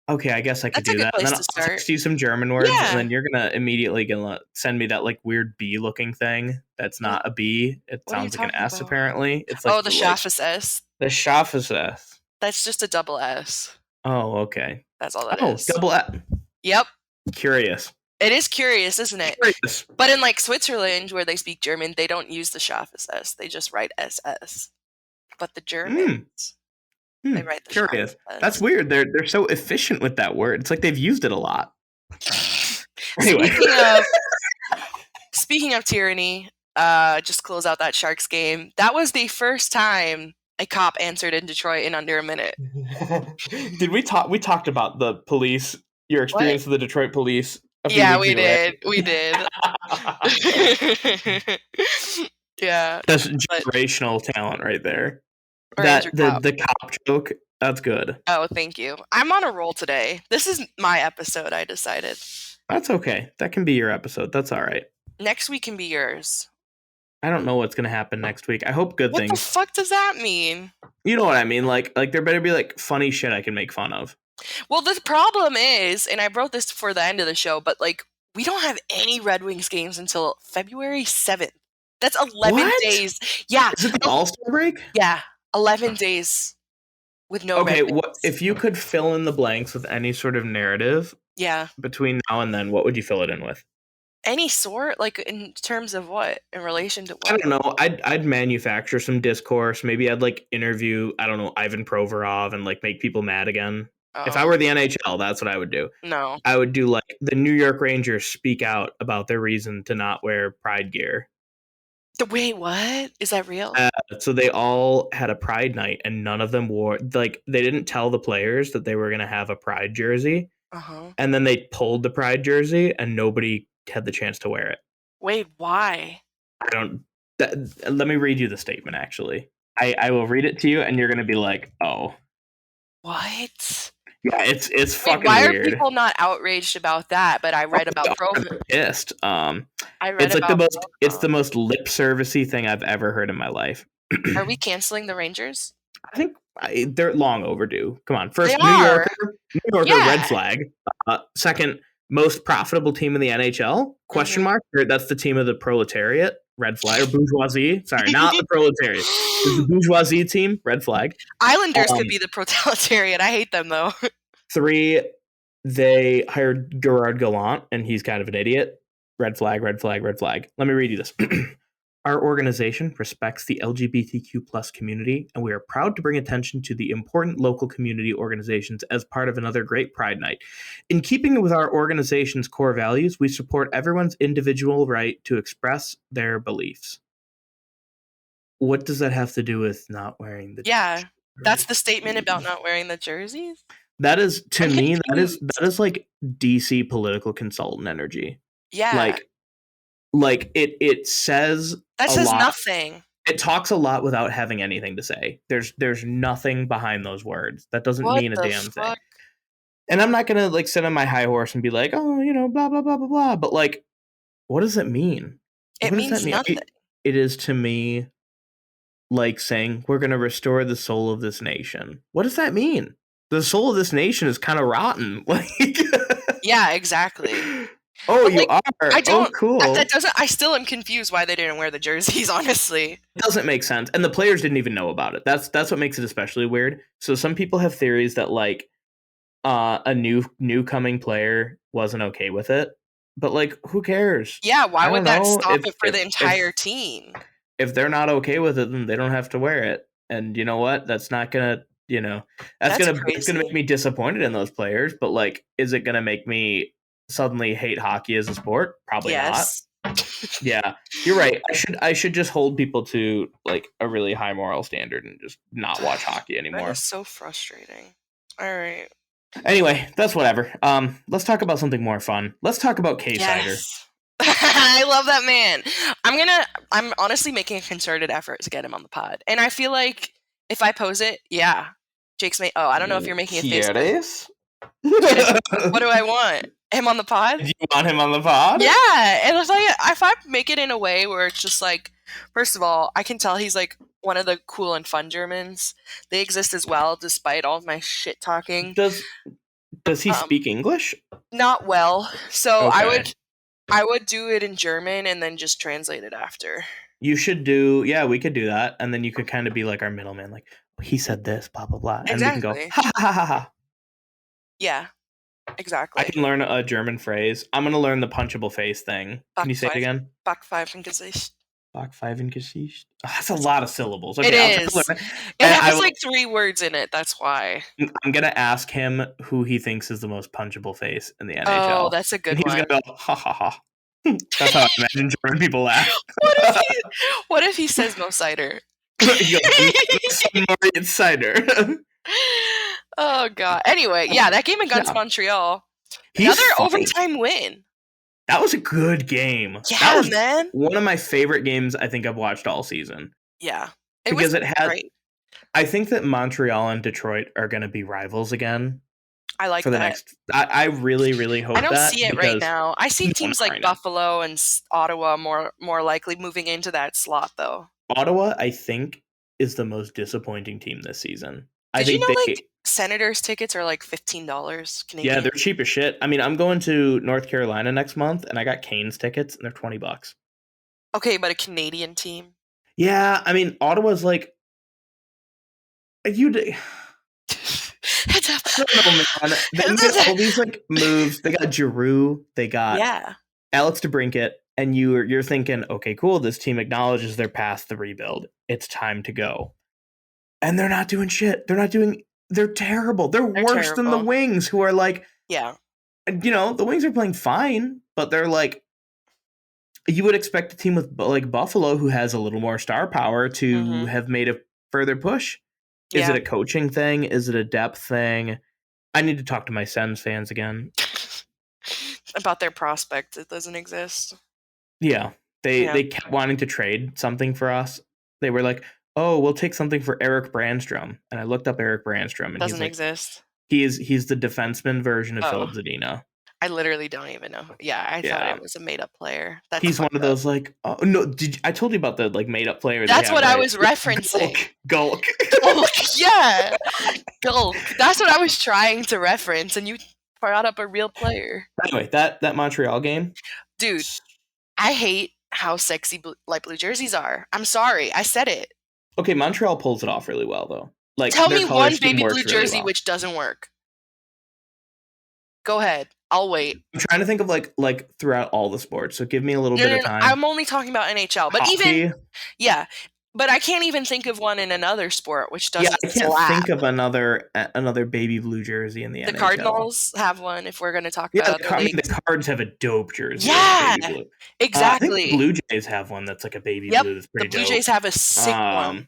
Okay, I guess I could do that. And then I'll text you some German words, and then you're gonna immediately send me that like weird bee looking thing. That's not a bee. It sounds like an S. Apparently, it's like the Schaffes S. The Schaffes S. That's just a double S. Oh, okay. That's all that is. Oh, double S. Yep. Curious. It is curious, isn't it? Curious. But in like Switzerland, where they speak German, they don't use the Schaffes S. They just write SS. But the Germans, they write the curious. Schaffes S. That's weird. They're so efficient with that word. It's like they've used it a lot. Anyway. Speaking of tyranny, just close out that Sharks game. That was the first time a cop answered in Detroit in under a minute. Did we talk? We talked about the police. Your experience with the Detroit police. Yeah, we did. We did. Yeah. That's generational talent right there. The cop joke. That's good. Oh, thank you. I'm on a roll today. This is my episode, I decided. That's okay. That can be your episode. That's all right. Next week can be yours. I don't know what's going to happen next week. I hope good things. What the fuck does that mean? You know what I mean? Like there better be like funny shit I can make fun of. Well, the problem is, and I wrote this for the end of the show, but like we don't have any Red Wings games until February 7th. That's 11 days. Yeah. Is it the All-Star break? Yeah. 11 days with no Red Wings. What if you could fill in the blanks with any sort of narrative? Yeah. Between now and then, what would you fill it in with? Any sort? Like in terms of what? In relation to what? I don't know. I'd manufacture some discourse. Maybe I'd like interview, I don't know, Ivan Provorov and like make people mad again. If I were the NHL, that's what I would do. No. I would do like the New York Rangers speak out about their reason to not wear Pride gear. Wait, what? Is that real? So they all had a Pride night and none of them wore, like they didn't tell the players that they were going to have a Pride jersey. And then they pulled the Pride jersey and nobody had the chance to wear it. Wait, why? Let me read you the statement, actually. I will read it to you and you're going to be like, oh. What? Yeah, it's fucking weird. Why are people not outraged about that? But I read about Provorov. Pissed. I read it's like about it's the most lip servicey thing I've ever heard in my life. Are we canceling the Rangers? I think they're long overdue. Come on, first New Yorker, red flag. Second, most profitable team in the NHL? Question mark. That's the team of the proletariat. Red flag. Or bourgeoisie. Sorry, not the proletariat. It's the bourgeoisie team. Red flag. Islanders could be the proletariat. I hate them though. 3, they hired Gerard Gallant, and he's kind of an idiot. Red flag. Red flag. Red flag. Let me read you this. Our organization respects the LGBTQ plus community, and we are proud to bring attention to the important local community organizations as part of another great Pride Night. In keeping with our organization's core values, we support everyone's individual right to express their beliefs. What does that have to do with not wearing the jersey? That's the statement about not wearing the jerseys? That is, to me, that is like DC political consultant energy. Yeah. Like it says that says lot. Nothing. It talks a lot without having anything to say. There's nothing behind those words. That doesn't mean a damn thing. And I'm not gonna like sit on my high horse and be like, oh, blah blah blah blah blah. But like, what does it mean? It means nothing. It is to me like saying we're gonna restore the soul of this nation. What does that mean? The soul of this nation is kind of rotten. Like, yeah, exactly. Oh, you are? Oh, cool. That doesn't. I still am confused why they didn't wear the jerseys, honestly. It doesn't make sense. And the players didn't even know about it. That's what makes it especially weird. So some people have theories that like a new coming player wasn't okay with it. But like, who cares? Yeah, why would that stop it for the entire team? If they're not okay with it, then they don't have to wear it. And you know what? That's not gonna, it's gonna make me disappointed in those players. But like, is it gonna make me suddenly hate hockey as a sport. Probably yes. not. Yeah, you're right. I should just hold people to like a really high moral standard and just not watch hockey anymore. That is so frustrating. All right. Anyway, that's whatever. Let's talk about something more fun. Let's talk about K-Cider. I love that man. I'm honestly making a concerted effort to get him on the pod. And I feel like if I pose it, yeah. Jake's I don't know if you're making a face. What do I want? Him on the pod? Do you want him on the pod? Yeah. And if I make it in a way where it's just like, first of all, I can tell he's like one of the cool and fun Germans. They exist as well, despite all of my shit talking. Does he speak English? Not well. So okay. I would do it in German and then just translate it after. You should do, yeah, we could do that. And then you could kind of be like our middleman, like, he said this, blah, blah, blah. And exactly. we can go, ha, ha, ha, ha. Yeah, exactly. I can learn a German phrase. I'm going to learn the punchable face thing. Can you say it again? Backpfeifen Gesicht. Backpfeifen Gesicht? Oh, that's a lot of syllables. Okay, it is. It has like 3 words in it. That's why. I'm going to ask him who he thinks is the most punchable face in the NHL. Oh, that's a good one. He's going to go, ha, ha, ha. That's how I imagine German people laugh. What if he says no cider? It's cider. Oh god. Anyway, yeah, that game against Montreal. Another overtime win. That was a good game. Yeah, that was man. One of my favorite games I think I've watched all season. Yeah. Because it had great. I think that Montreal and Detroit are going to be rivals again. I like for the next. I really, really hope that. I don't see it right now. I see teams like Buffalo and Ottawa more likely moving into that slot, though. Ottawa, I think, is the most disappointing team this season. Did you know like Senators tickets are like $15 Canadian? Yeah, they're cheap as shit. I mean, I'm going to North Carolina next month, and I got Canes tickets, and they're $20. Okay, but a Canadian team. Yeah, I mean, Ottawa's like They got all these like moves. They got Giroux. They got Alex DeBrincat, and you're thinking, okay, cool. This team acknowledges they're past the rebuild. It's time to go, and they're not doing shit. They're terrible. They're worse than the Wings, who are like, the Wings are playing fine, but they're like, you would expect a team with like Buffalo, who has a little more star power, to have made a further push. Is it a coaching thing? Is it a depth thing? I need to talk to my Sens fans again. About their prospect. It doesn't exist. Yeah. They kept wanting to trade something for us. They were like, oh, we'll take something for Eric Brandstrom. And I looked up Eric Brandstrom. And doesn't exist. He's the defenseman version of Philip Zadina. I literally don't even know. Yeah, I thought it was a made-up player. He's one of those like, oh no, I told you about the like made-up player. That's what I was referencing. Gulk. Yeah, Gulk. That's what I was trying to reference, and you brought up a real player. Anyway, that Montreal game, dude. I hate how sexy light blue jerseys are. I'm sorry, I said it. Okay, Montreal pulls it off really well though. Like, tell me one baby blue jersey which doesn't work. Go ahead. I'll wait. I'm trying to think of like throughout all the sports. So give me a little bit of time. I'm only talking about NHL, but hockey. But I can't even think of one in another sport which doesn't. Yeah, I can't think of another baby blue jersey in the NHL. The Cardinals have one. If we're going to talk about the Cards have a dope jersey. Yeah, exactly. I think the Blue Jays have one that's like a baby blue. That's pretty dope. The Blue Jays have a sick one.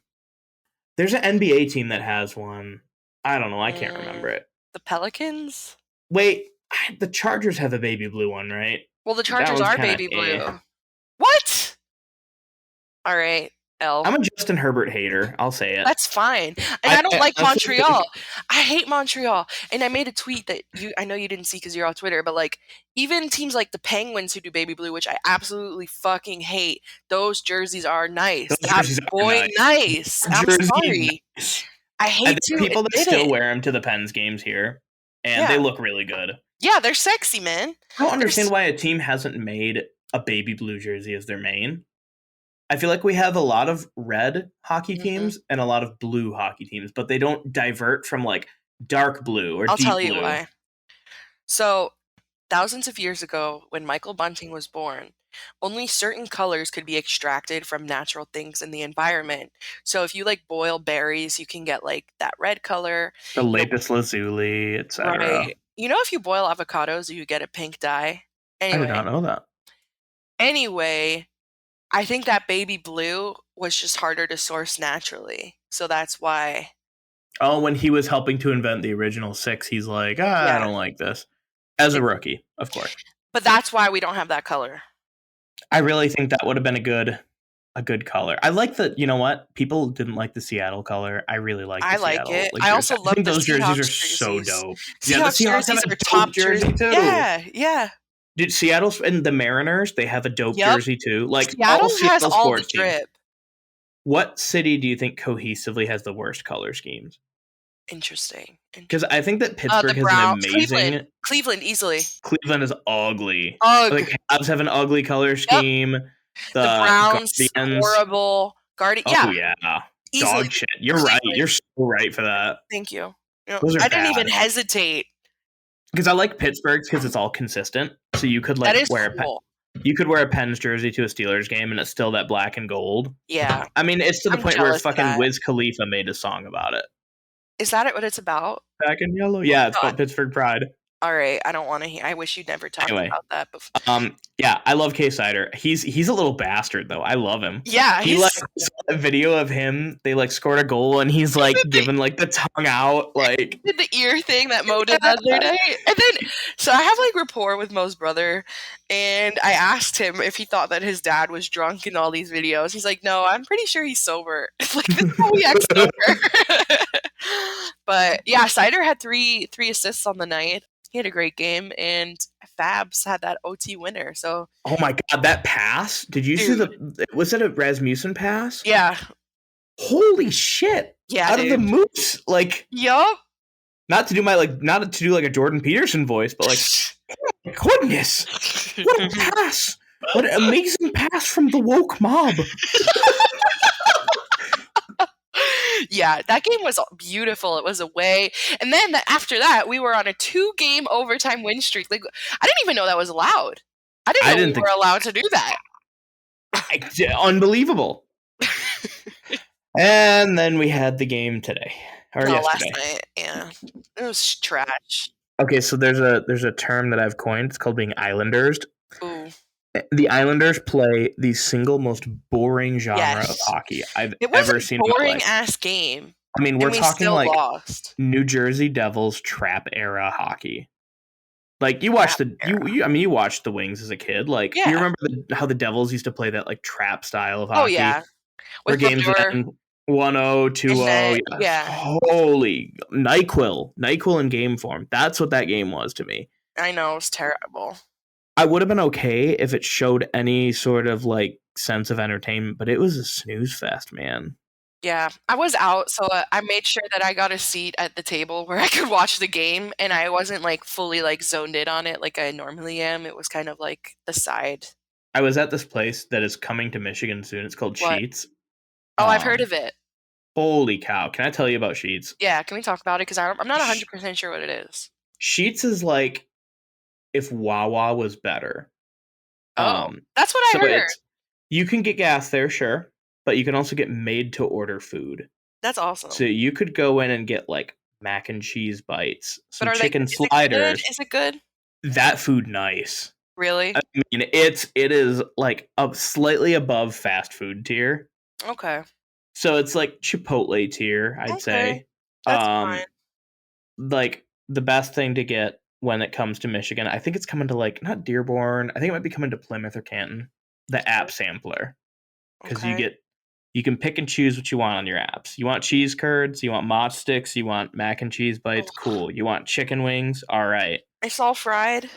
There's an NBA team that has one. I don't know. I can't remember it. The Pelicans. Wait. The Chargers have a baby blue one, right? Well, the Chargers are baby blue. What? All right, L. I'm a Justin Herbert hater. I'll say it. That's fine. And I don't like Montreal. I hate Montreal. And I made a tweet that I know you didn't see because you're on Twitter, but like even teams like the Penguins who do baby blue, which I absolutely fucking hate, those jerseys are nice. Nice. I'm sorry. I hate people that still wear them to the Pens games here, and they look really good. Yeah, they're sexy, man. I don't understand why a team hasn't made a baby blue jersey as their main. I feel like we have a lot of red hockey teams and a lot of blue hockey teams, but they don't divert from like dark blue or deep blue. I'll tell you why. So, thousands of years ago, when Michael Bunting was born, only certain colors could be extracted from natural things in the environment. So if you like boil berries, you can get like that red color. The lapis lazuli, etc. Right. You know, if you boil avocados, you get a pink dye. Anyway. I did not know that. Anyway, I think that baby blue was just harder to source naturally. So that's why. Oh, when he was helping to invent the original 6, he's like, I don't like this. As a rookie, of course. But that's why we don't have that color. I really think that would have been a good color. I like the, you know what? People didn't like the Seattle color. I really like the Seattle. I like it. I also love those jerseys are so dope. Yeah, the Seahawks have a top jersey too. Yeah. Dude, Seattle's and the Mariners, they have a dope jersey too. Like Seattle has all the drip. Teams. What city do you think cohesively has the worst color schemes? Interesting. Because I think that Pittsburgh has an amazing... Cleveland, easily. Cleveland is ugly. The Cavs have an ugly color scheme. The Browns, Guardians, horrible. Yeah. Easily. Dog shit. You're right. You're so right for that. Thank you. I didn't even hesitate. Because I like Pittsburgh because it's all consistent. So you could wear you could wear a Pens jersey to a Steelers game and it's still that black and gold. Yeah. I mean, it's to the point where fucking Wiz Khalifa made a song about it. Is that what it's about? Black and yellow? Yeah, it's called Pittsburgh Pride. All right, I don't want to hear. I wish you'd never talked about that before. Yeah, I love K-Sider. He's a little bastard though. I love him. Yeah, he saw a video of him. They scored a goal and he's giving the tongue out did the ear thing that Mo did the other day. And then so I have rapport with Mo's brother, and I asked him if he thought that his dad was drunk in all these videos. He's like, no, I'm pretty sure he's sober. This is how he acts sober. But yeah, Sider had three assists on the night. He had a great game, and Fabs had that OT winner. So, oh my god, that pass! Did you see was it a Rasmussen pass? Yeah. Holy shit! Yeah, out of the moves, yup. Not to do a Jordan Peterson voice, but oh my goodness, what a pass! What an amazing pass from the woke mob. Yeah, that game was beautiful. It was away. And then after that, we were on a 2-game overtime win streak. I didn't even know that was allowed. I didn't know we were allowed to do that. Unbelievable. And then we had the game today. Or yesterday. Last night. Yeah. It was trash. Okay, so there's a term that I've coined. It's called being Islanders. Ooh. The Islanders play the single most boring genre of hockey I've ever seen. It was a boring ass game. I mean, we're talking lost. New Jersey Devils trap era hockey. You watched you watched the Wings as a kid. Do you remember how the Devils used to play that trap style of hockey? Oh yeah, where games would end 1-0, 2-0. Yeah. Holy NyQuil in game form. That's what that game was to me. I know, it was terrible. I would have been okay if it showed any sort of sense of entertainment, but it was a snooze fest, man. Yeah, I was out, so I made sure that I got a seat at the table where I could watch the game, and I wasn't fully zoned in on it like I normally am. It was kind of the side. I was at this place that is coming to Michigan soon. It's called Sheets. Oh, I've heard of it. Holy cow. Can I tell you about Sheets? Yeah, can we talk about it? Because I'm not 100% sure what it is. Sheets is if Wawa was better. That's what I heard. You can get gas there, sure, but you can also get made to order food. That's awesome. So you could go in and get mac and cheese bites, some chicken sliders. Is it good? That food nice. Really? I mean, it is a slightly above fast food tier. Okay. So it's Chipotle tier, I'd say. That's fine. The best thing to get when it comes to Michigan, I think it's coming to not Dearborn. I think it might be coming to Plymouth or Canton. The app sampler, because you can pick and choose what you want on your apps. You want cheese curds, you want mott sticks, you want mac and cheese bites. Cool. You want chicken wings. All right. It's all fried.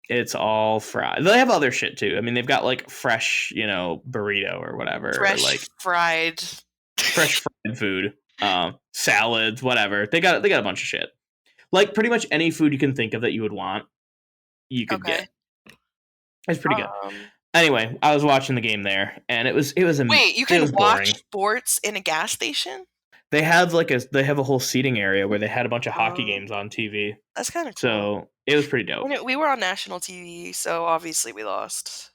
It's all fried. They have other shit too. I mean, they've got fresh, burrito or whatever. Fresh fried food. Salads, whatever. They got a bunch of shit. Pretty much any food you can think of that you would want, you could get. It's pretty good. Anyway, I was watching the game there, and it was amazing. Wait, you can watch sports in a gas station? They have they have a whole seating area where they had a bunch of hockey games on TV. That's kind of cool. So it was pretty dope. We were on national TV, so obviously we lost.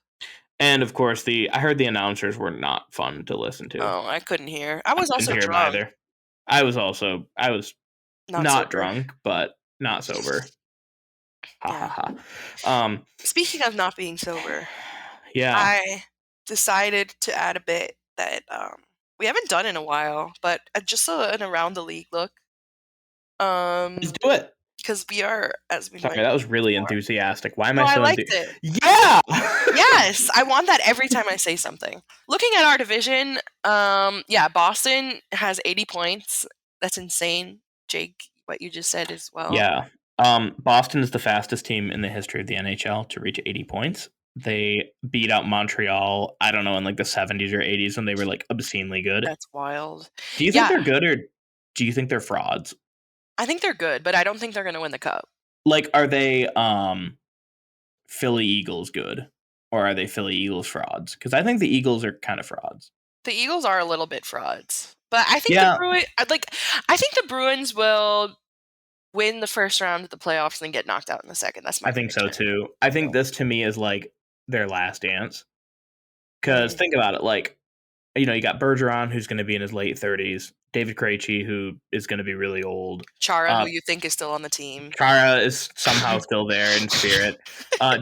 And of course, I heard the announcers were not fun to listen to. Oh, I couldn't hear. I was also drunk. Either. I was not drunk, but not sober. Ha Yeah. ha ha. Speaking of not being sober, Yeah. I decided to add a bit that we haven't done in a while, but just an around the league look. Let's do it. Because we are, as we Sorry, might that was really before. enthusiastic. Why am No, I I so liked it. Yeah. Yes, I want that every time I say something. Looking at our division, yeah, Boston has 80 points. That's insane. Jake, what you just said as well. Yeah. Boston is the fastest team in the history of the NHL to reach 80 points. They beat out Montreal, I don't know, in like the 70s or 80s when they were like obscenely good. That's wild. Do you think they're good, or do you think they're frauds? I think they're good, but I don't think they're going to win the cup. Like, are they Philly Eagles good, or are they Philly Eagles frauds? Because I think the Eagles are kind of frauds. The Eagles are a little bit frauds, but I think I think the Bruins will win the first round of the playoffs and then get knocked out in the second. That's my I think prediction. so too. I think this to me is like their last dance. Because think about it, like, you know, you got Bergeron, who's going to be in his late 30s. David Krejci, who is going to be really old. Chara, who you think is still on the team. Chara is somehow still there in spirit.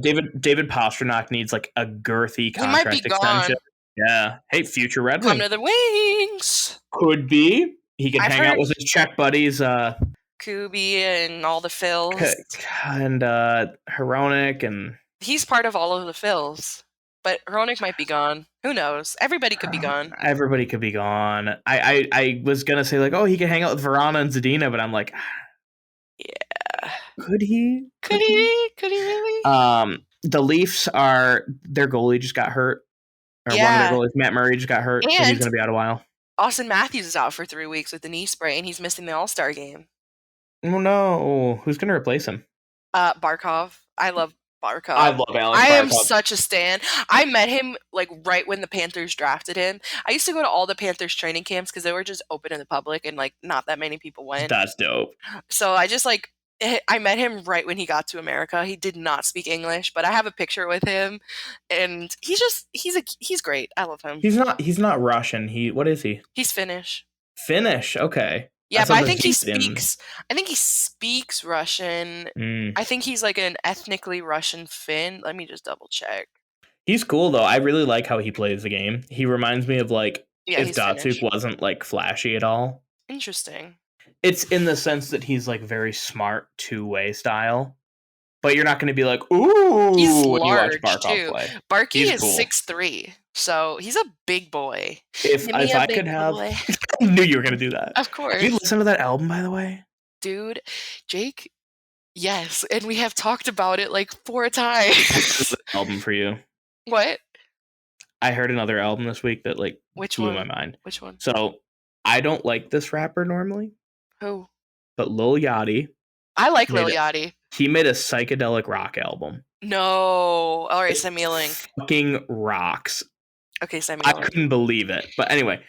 David Pastrnak needs like a girthy contract extension. Yeah. Hey, future Red Wing. Come to the Wings. Could be. He can hang out with his Czech buddies. Kubi and all the Phils. And Hronek. And he's part of all of the Phils. But Hronek might be gone. Who knows? Everybody could be gone. Everybody could be gone. I was going to say, like, oh, he can hang out with Verona and Zadina, but I'm like, yeah. Could he? Could he really? The Leafs their goalie just got hurt. Or one of their goalies, Matt Murray, just got hurt, so he's going to be out a while. Austin Matthews is out for 3 weeks with a knee sprain. He's missing the All-Star game. Oh, no. Who's going to replace him? Barkov. I love Barkov. I love Alex Barkov. I am such a stan. I met him like right when the Panthers drafted him. I used to go to all the Panthers training camps because they were just open in the public and like not that many people went. That's dope. So I just like I met him right when he got to America. He did not speak English, but I have a picture with him, and he's great. I love him. He's not Russian. What is he? He's Finnish. Finnish, okay. Yeah, but I think he speaks Russian. I think he's like an ethnically Russian Finn. Let me just double check. He's cool though. I really like how he plays the game. He reminds me of like if Datsuk wasn't like flashy at all. Interesting. It's in the sense that he's like very smart two-way style, but you're not going to be like, ooh, he's when large you watch Barkov too. play. Barkey is 6'3", so he's a big boy. If I could have, I knew you were going to do that. Of course. Have you listened to that album, by the way? Dude, Jake, yes, and we have talked about it like 4 times. Album for you. What? I heard another album this week that like blew my mind. Which one? So I don't like this rapper normally. Who? But Lil Yachty. I like Lil Yachty. He made a psychedelic rock album. No. All right, send me a link. Fucking rocks. Okay, send me a link. I couldn't believe it. But anyway,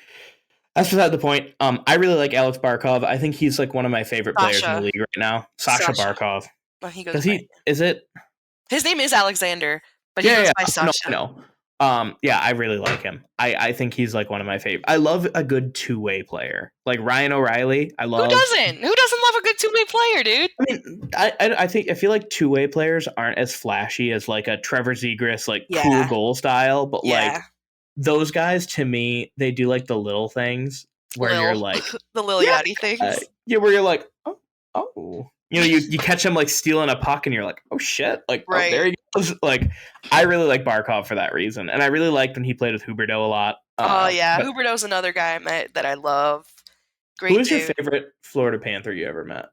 that's beside the point. I really like Alex Barkov. I think he's like one of my favorite players in the league right now. Sasha Barkov. Well, he goes is it? His name is Alexander, but he goes by Sasha. No. Yeah, I really like him. I think he's like one of my favorite. I love a good two-way player, like Ryan O'Reilly. Who doesn't love a good two-way player, dude? I mean, I feel like two-way players aren't as flashy as like a Trevor Zegras, like cool goal style, but like those guys to me, they do like the little things where you're like the Lil Yachty things. Where you're like, oh. You know, you catch him like stealing a puck, and you're like, "Oh shit!" Like, oh, there he goes. Like, I really like Barkov for that reason, and I really liked when he played with Huberdeau a lot. Huberdeau's another guy I met that I love. Great. Who's your favorite Florida Panther you ever met?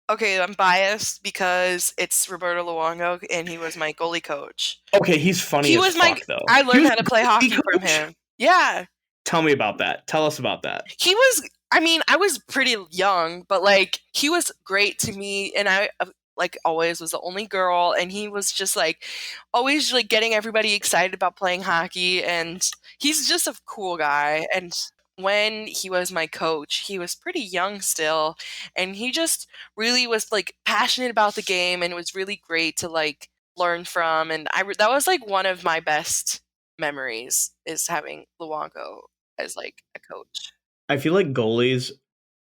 Okay, I'm biased because it's Roberto Luongo, and he was my goalie coach. Okay, he's funny. He was fuck, though. I learned how to play hockey from him. Yeah. Tell me about that. Tell us about that. He was. I mean, I was pretty young, but like he was great to me, and I like always was the only girl, and he was just like always like getting everybody excited about playing hockey, and he's just a cool guy. And when he was my coach, he was pretty young still, and he just really was like passionate about the game, and it was really great to like learn from. And that was like one of my best memories is having Luongo as like a coach. I feel like goalies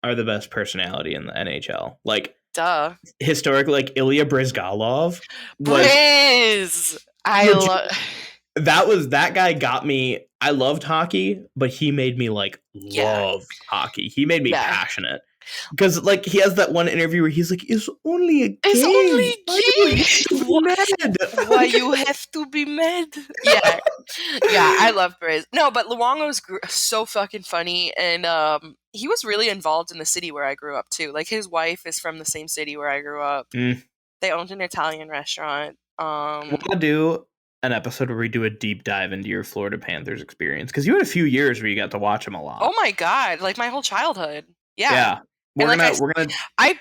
are the best personality in the NHL. Like, Duh. Historically, like Ilya Bryzgalov was that guy got me. I loved hockey, but he made me love hockey. He made me passionate. Because he has that one interview where he's like, "It's only a game. It's only a game. Why you have to be mad?" Yeah, I love Briz. No, but Luongo's so fucking funny, and he was really involved in the city where I grew up too. Like his wife is from the same city where I grew up. They owned an Italian restaurant. We'll do an episode where we do a deep dive into your Florida Panthers experience, because you had a few years where you got to watch them a lot. Oh my god, like my whole childhood. Yeah. Where I had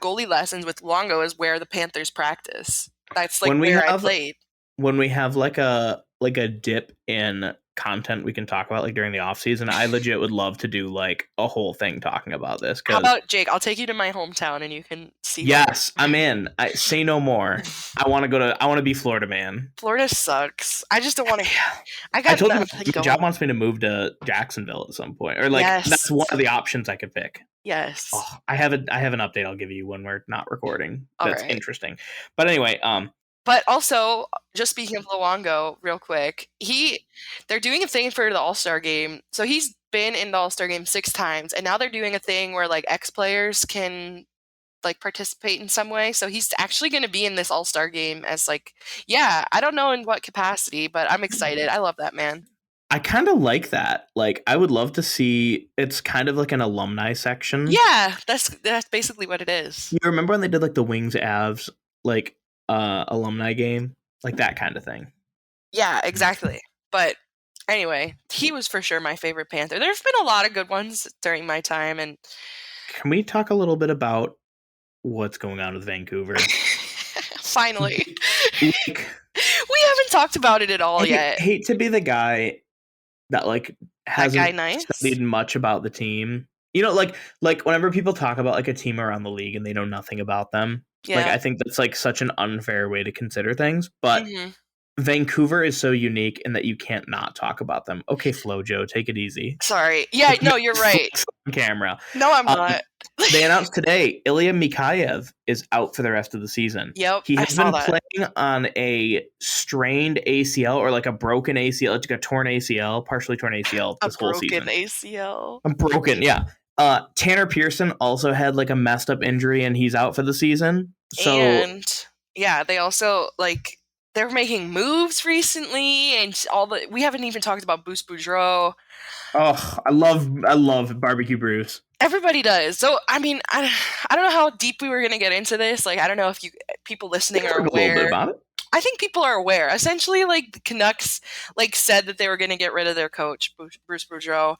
goalie lessons with Luongo is where the Panthers practice. That's where I played. When we have a dip in content we can talk about during the off season, I legit would love to do a whole thing talking about this. How about, Jake? I'll take you to my hometown and you can see. Yes, I'm in. I say no more. I want to be Florida man. Florida sucks. I just don't want to. I told you my job wants me to move to Jacksonville at some point, or that's one of the options I could pick. Yes. Oh, I have an update I'll give you when we're not recording. That's interesting. But anyway, But also, just speaking of Luongo, real quick, they're doing a thing for the All-Star game. So he's been in the All-Star game 6 times, and now they're doing a thing where ex-players can participate in some way. So he's actually going to be in this All-Star game as I don't know in what capacity, but I'm excited. I love that man. I kind of like that. I would love to see. It's kind of like an alumni section. Yeah, that's basically what it is. You remember when they did the Wings Avs alumni game, that kind of thing? Yeah, exactly. But anyway, he was for sure my favorite Panther. There's been a lot of good ones during my time, and can we talk a little bit about what's going on with Vancouver? Finally. We haven't talked about it at all yet. I hate to be the guy that hasn't studied much about the team. Whenever people talk about a team around the league and they know nothing about them, I think that's such an unfair way to consider things. But Vancouver is so unique in that you can't not talk about them. Okay, Flojo, take it easy. Sorry. Yeah, no, you're right. On camera. No, I'm not. They announced today Ilya Mikheyev is out for the rest of the season. Yep, he has been playing on a strained ACL or a broken ACL, a torn ACL, partially torn ACL this whole season. A broken ACL. I'm broken, yeah. Tanner Pearson also had a messed up injury and he's out for the season. So they also they're making moves recently, and we haven't even talked about Bruce Boudreau. Oh, I love Barbecue Bruce. Everybody does. So, I mean, I don't know how deep we were going to get into this. I don't know if people listening are aware. A little bit about it. I think people are aware. Essentially, the Canucks said that they were going to get rid of their coach, Bruce Boudreau,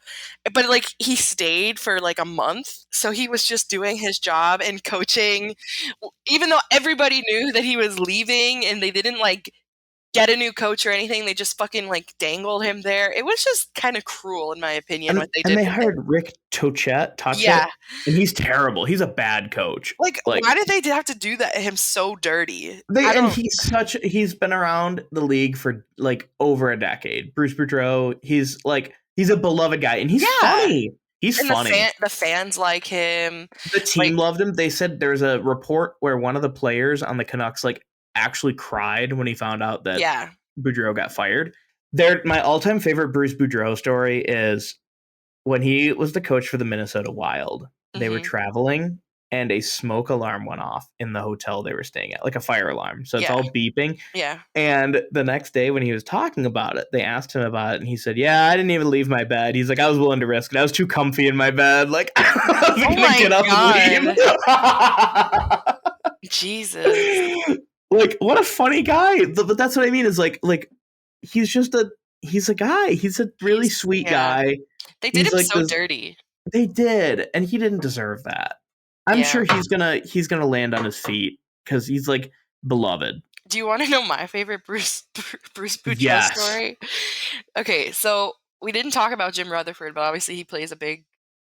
but he stayed for a month, so he was just doing his job and coaching, even though everybody knew that he was leaving, and they didn't get a new coach or anything. They just fucking dangled him there. It was just kind of cruel, in my opinion, what they did. And they hired Rick Tocchet, and he's terrible. He's a bad coach. Why did they have to do that? Him so dirty. He's been around the league for over a decade. Bruce Boudreau, he's a beloved guy, and he's funny. He's funny. The fans like him. The team loved him. They said there's a report where one of the players on the Canucks actually cried when he found out that Boudreau got fired. My all-time favorite Bruce Boudreau story is when he was the coach for the Minnesota Wild. They were traveling, and a smoke alarm went off in the hotel they were staying at, a fire alarm. So it's all beeping. Yeah. And the next day when he was talking about it, they asked him about it, and he said, "Yeah, I didn't even leave my bed." He's I was willing to risk it. I was too comfy in my bed. I was going to get up and leave. Jesus. What a funny guy. But that's what I mean is he's a guy. He's a really sweet guy. They did him so dirty. They did, and he didn't deserve that. I'm sure he's gonna land on his feet because he's beloved. Do you want to know my favorite Bruce Boudreau story? Okay, so we didn't talk about Jim Rutherford, but obviously he plays a big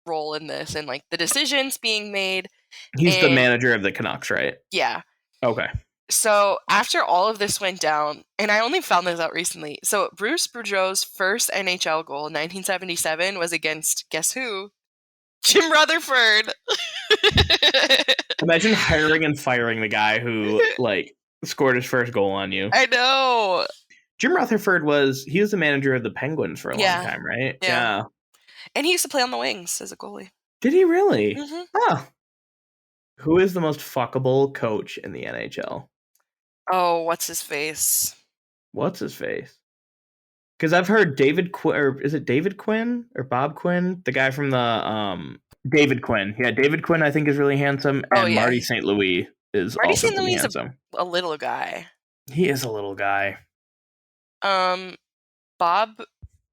role in this, and the decisions being made. He's the manager of the Canucks, right? Yeah. Okay. So after all of this went down, and I only found this out recently, so Bruce Boudreau's first NHL goal in 1977 was against, guess who? Jim Rutherford. Imagine hiring and firing the guy who like scored his first goal on you. I know. Jim Rutherford he was the manager of the Penguins for a long time, right? Yeah. And he used to play on the wings as a goalie. Did he really? Mm-hmm. Huh. Who is the most fuckable coach in the NHL? Oh, what's his face? What's his face? Because I've heard David Quinn, or is it David Quinn or Bob Quinn? The guy from the David Quinn. Yeah, David Quinn I think is really handsome, and Marty St. Louis is Marty also St. really Louis handsome. Is a little guy. He is a little guy. Bob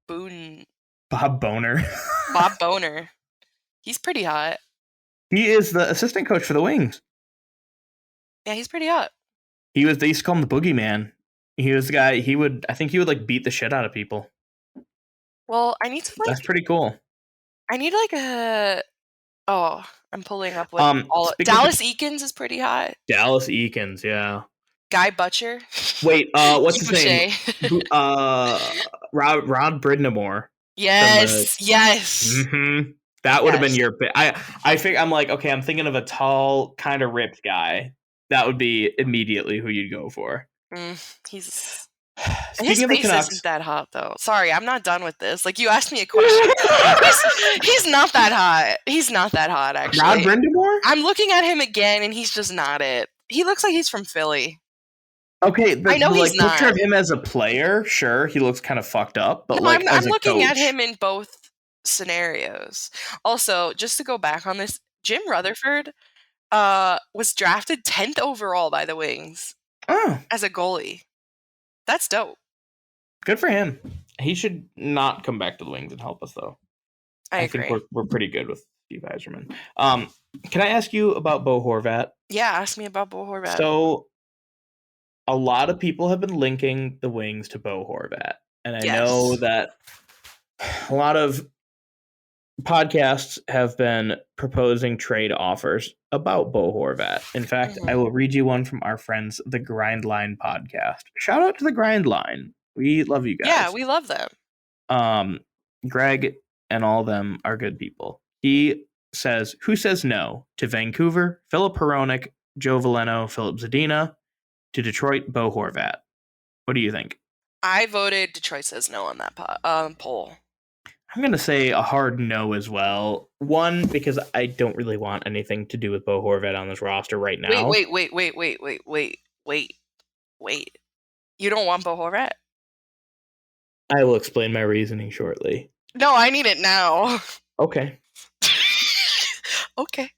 Boone. Bob Boner. Bob Boner. He's pretty hot. He is the assistant coach for the Wings. Yeah, he's pretty hot. They used to call him the Boogeyman. He was the guy, I think he would like beat the shit out of people. Well, I need to like... That's pretty cool. I need like a... Oh, I'm pulling up like all... Dallas Eakins is pretty hot. Dallas Eakins, yeah. Guy Butcher. Wait, what's his name? Rod Bridnamore. Yes, yes. Mm-hmm. That would have been your pick. I think I'm like, okay, I'm thinking of a tall, kind of ripped guy. That would be immediately who you'd go for. His face isn't that hot though. Sorry, I'm not done with this. Like you asked me a question. he's not that hot. He's not that hot actually. Rod Brindamore? I'm looking at him again, and he's just not it. He looks like he's from Philly. Okay, I know he's not. Picture of him as a player, sure, he looks kind of fucked up. But no, I'm looking at him in both scenarios. Also, just to go back on this, Jim Rutherford was drafted 10th overall by the Wings. Oh. As a goalie. That's dope. Good for him. He should not come back to the Wings and help us, though. I agree. think we're pretty good with Steve Yzerman. Can I ask you about Bo Horvat? Yeah, ask me about Bo Horvat. So, a lot of people have been linking the Wings to Bo Horvat. And I know that a lot of podcasts have been proposing trade offers about Bo Horvat. In fact, I will read you one from our friends, the Grindline podcast. Shout out to the Grindline. We love you guys. Yeah, we love them. Greg and all them are good people. He says, who says no to Vancouver, Philip Hronek, Joe Veleno, Philip Zadina, to Detroit, Bo Horvat? What do you think? I voted Detroit says no on that poll. I'm going to say a hard no as well. One, because I don't really want anything to do with Bo Horvat on this roster right now. Wait. You don't want Bo Horvat? I will explain my reasoning shortly. No, I need it now. Okay. Okay.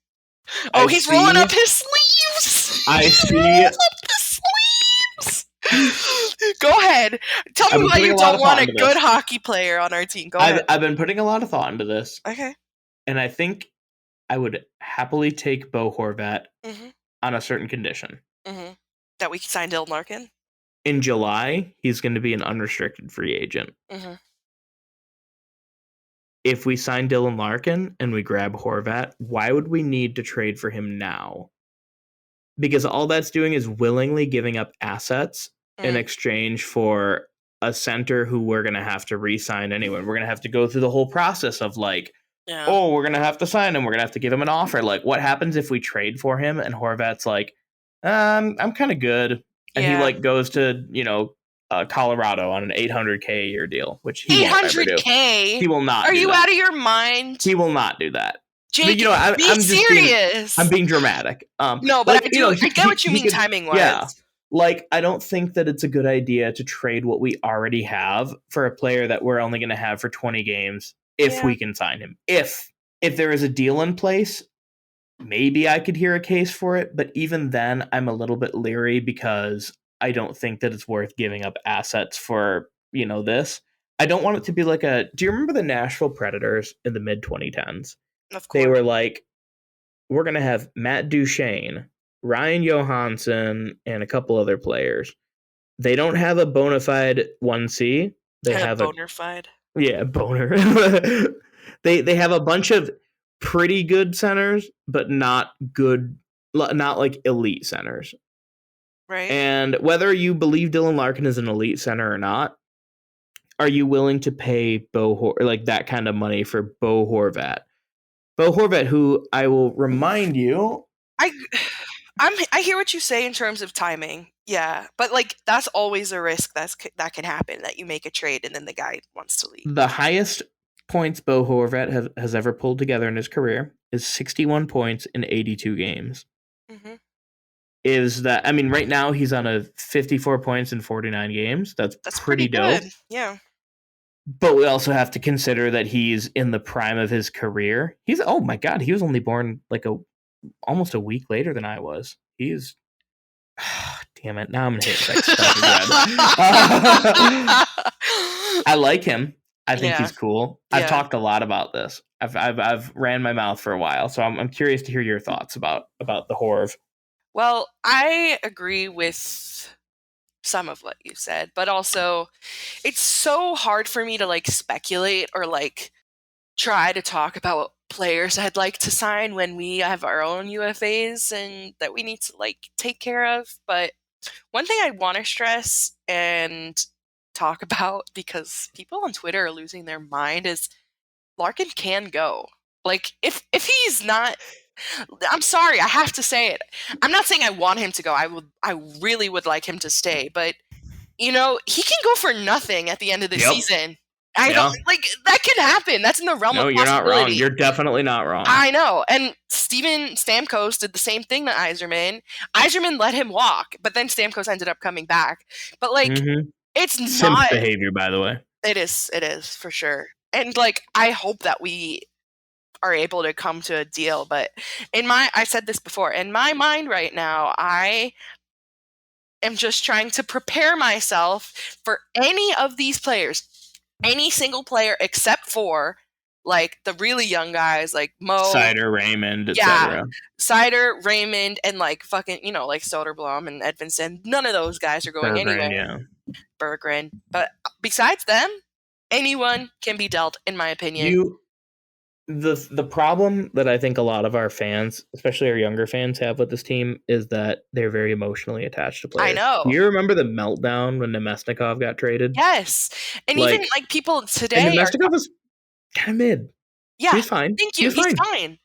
Oh, he's rolling up his sleeves. I see. Rolling up his sleeves. Go ahead. Tell me why you don't want a good hockey player on our team. Go ahead. I've been putting a lot of thought into this. Okay. And I think I would happily take Bo Horvat on a certain condition. That we can sign Dylan Larkin? In July, he's going to be an unrestricted free agent. If we sign Dylan Larkin and we grab Horvat, why would we need to trade for him now? Because all that's doing is willingly giving up assets in exchange for a center who we're going to have to re-sign anyway. We're going to have to go through the whole process of like, we're going to have to sign him. We're going to have to give him an offer. Like, what happens if we trade for him and Horvat's like, I'm kind of good. And he like goes to, Colorado on an $800K a year deal, which he won't ever do. $800K? He will not. Are you out of your mind? He will not do that. Jake, I'm serious. I'm being dramatic. No, but like, I get what you mean timing wise. Yeah. Like, I don't think that it's a good idea to trade what we already have for a player that we're only going to have for 20 games if we can sign him. If there is a deal in place, maybe I could hear a case for it. But even then, I'm a little bit leery because I don't think that it's worth giving up assets for, this. I don't want it to be like do you remember the Nashville Predators in the mid-2010s? Of course. They were like, we're going to have Matt Duchene, Ryan Johansson, and a couple other players. They don't have a bona fide 1C. They have a boner fide. Yeah, boner. They have a bunch of pretty good centers, but not like elite centers. Right. And whether you believe Dylan Larkin is an elite center or not, are you willing to pay that kind of money for Bo Horvat? Bo Horvat, who I will remind you, I hear what you say in terms of timing. Yeah, but like that's always a risk that can happen, that you make a trade and then the guy wants to leave. The highest points Bo Horvat has ever pulled together in his career is 61 points in 82 games. Mm-hmm. Is that, I mean, right now he's on a 54 points in 49 games. That's pretty dope. Good. Yeah. But we also have to consider that he's in the prime of his career. Oh my God, he was only born like almost a week later than I was. He's, damn it, now I'm going to hit sex stuff again. I like him. I think he's cool. I've talked a lot about this. I've ran my mouth for a while, so I'm curious to hear your thoughts about the Horv. Well, I agree with some of what you said, but also it's so hard for me to like speculate or like try to talk about players I'd like to sign when we have our own UFAs and that we need to like take care of. But one thing I want to stress and talk about, because people on Twitter are losing their mind, is Larkin can go. Like if he's not, I'm sorry, I have to say it. I'm not saying I want him to go. I really would like him to stay, but you know, he can go for nothing at the end of the season. I don't like that can happen. That's in the realm of possibility. No, you're not wrong. You're definitely not wrong. I know. And Steven Stamkos did the same thing to Yzerman. Yzerman let him walk, but then Stamkos ended up coming back. But like, it's Simp not behavior, by the way. It is for sure. And like, I hope that we are able to come to a deal. But I said this before, in my mind right now, I am just trying to prepare myself for any of these players, any single player except for like the really young guys like Mo, Seider, Raymond, etc. Seider, Raymond, and like fucking, you know, like Soderblom and Edvinsson. None of those guys are going anywhere. Yeah. Berggren. But besides them, anyone can be dealt, in my opinion. The problem that I think a lot of our fans, especially our younger fans, have with this team is that they're very emotionally attached to players. I know. Do you remember the meltdown when Nemesnikov got traded? Yes. And even like people today. And Nemesnikov was kind of mid. Yeah. He's fine. Thank you. He's fine.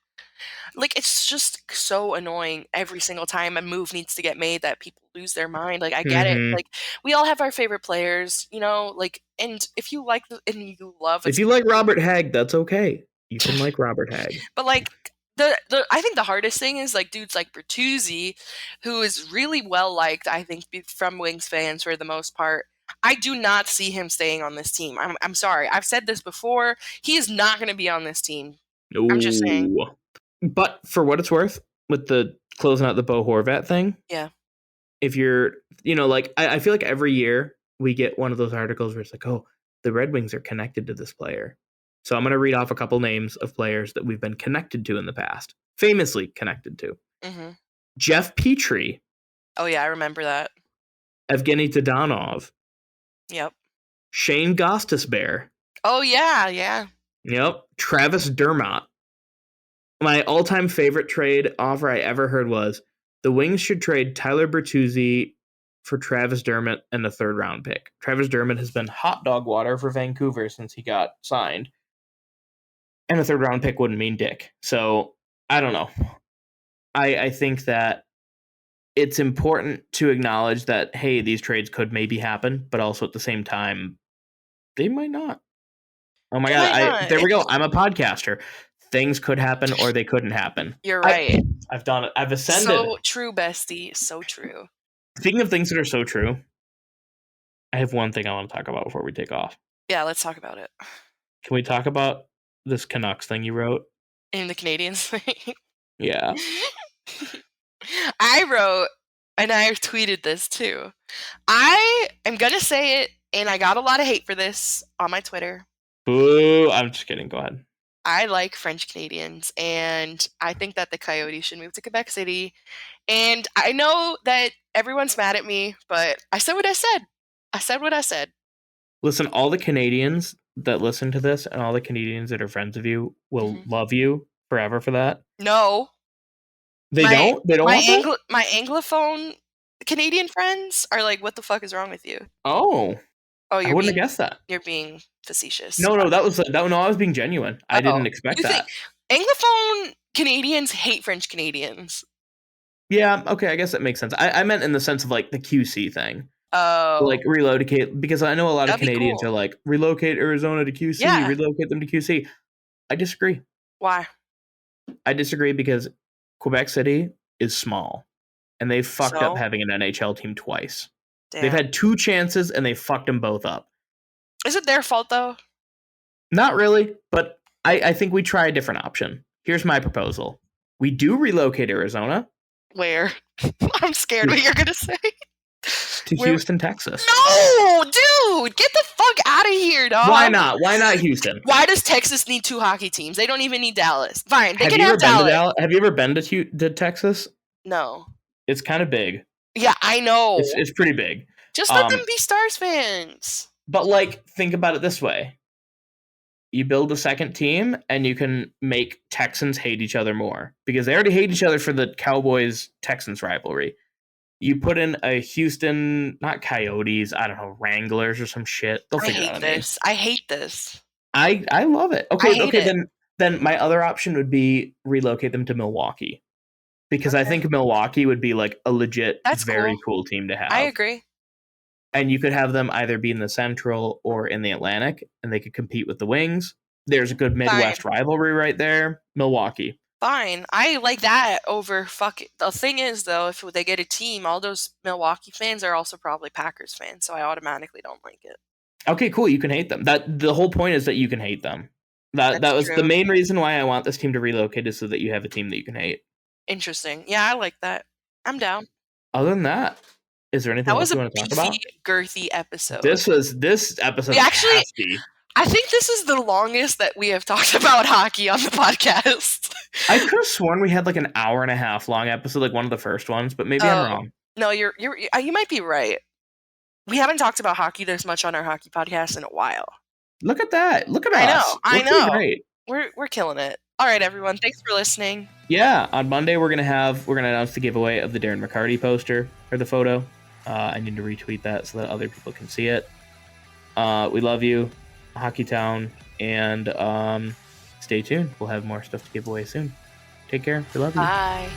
Like, it's just so annoying every single time a move needs to get made that people lose their mind. Like, I get it. Like, we all have our favorite players, you know, like, and if you like and you love. If you like Robert Hagg, that's okay. You can like Robert Hagg. But like I think the hardest thing is like dudes like Bertuzzi, who is really well liked, I think, from Wings fans for the most part. I do not see him staying on this team. I'm sorry. I've said this before. He is not going to be on this team. Ooh. I'm just saying. But for what it's worth, with the closing out the Bo Horvat thing, if you're, you know, like I feel like every year we get one of those articles where it's like, oh, the Red Wings are connected to this player. So I'm going to read off a couple names of players that we've been connected to in the past, famously connected to. Mm-hmm. Jeff Petrie. Oh, yeah, I remember that. Evgeny Todorov. Yep. Shane Gostisbehere. Oh, yeah. Yep. Travis Dermott. My all-time favorite trade offer I ever heard was the Wings should trade Tyler Bertuzzi for Travis Dermott and a third-round pick. Travis Dermott has been hot dog water for Vancouver since he got signed. And a third-round pick wouldn't mean dick. So, I don't know. I think that it's important to acknowledge that, hey, these trades could maybe happen, but also at the same time, they might not. Oh my God. There we go. I'm a podcaster. Things could happen or they couldn't happen. You're right. I've done it. I've ascended. So true, bestie. So true. Speaking of things that are so true, I have one thing I want to talk about before we take off. Yeah, let's talk about it. Can we talk about this Canucks thing you wrote? In the Canadiens thing? Yeah. I wrote, and I tweeted this too. I am going to say it, and I got a lot of hate for this on my Twitter. Boo. I'm just kidding. Go ahead. I like French Canadians, and I think that the Coyotes should move to Quebec City. And I know that everyone's mad at me, but I said what I said. I said what I said. Listen, all the Canadians that listen to this and all the Canadians that are friends of you will love you forever for that. No. They don't? They don't want that? My Anglophone Canadian friends are like, what the fuck is wrong with you? Oh. Oh, I wouldn't have guessed that. You're being facetious. No, I was being genuine. I didn't expect that. Anglophone Canadians hate French Canadians. Yeah, okay, I guess that makes sense. I meant in the sense of like the QC thing. Oh. Like relocate, because I know a lot of Canadians are like, relocate Arizona to QC, relocate them to QC. I disagree. Why? I disagree because Quebec City is small, and they fucked up having an NHL team twice. Damn. They've had 2 chances, and they fucked them both up. Is it their fault, though? Not really, but I think we try a different option. Here's my proposal. We do relocate Arizona. Where? I'm scared what you're going to say. To Houston, Texas. No, dude! Get the fuck out of here, dog! Why not? Why not Houston? Why does Texas need 2 hockey teams? They don't even need Dallas. Fine, they can have Dallas. Have you ever been to Texas? No. It's kind of big. Yeah, I know. It's pretty big. Just let them be Stars fans. But, like, think about it this way. You build a second team, and you can make Texans hate each other more. Because they already hate each other for the Cowboys-Texans rivalry. You put in a Houston, not Coyotes, I don't know, Wranglers or some shit. They'll figure it out. I hate this. I love it. Okay, then my other option would be relocate them to Milwaukee. Because I think Milwaukee would be like a legit, very cool team to have. I agree. And you could have them either be in the Central or in the Atlantic, and they could compete with the Wings. There's a good Midwest rivalry right there. Milwaukee. Fine. I like that over The thing is, though, if they get a team, all those Milwaukee fans are also probably Packers fans, so I automatically don't like it. Okay, cool. You can hate them. The whole point is that you can hate them. That was true. The main reason why I want this team to relocate is so that you have a team that you can hate. Interesting. Yeah, I like that. I'm down. Other than that, is there anything else you want to talk about? Girthy episode. This episode. I think this is the longest that we have talked about hockey on the podcast. I could have sworn we had like an hour and a half long episode, like one of the first ones, but maybe I'm wrong. No, you might be right. We haven't talked about hockey this much on our hockey podcast in a while. Look at that! Look at us! I know. Great. We're killing it. All right, everyone. Thanks for listening. Yeah, on Monday we're gonna announce the giveaway of the Darren McCarty poster or the photo. I need to retweet that so that other people can see it. We love you, Hockey Town, and stay tuned. We'll have more stuff to give away soon. Take care. We love you. Bye.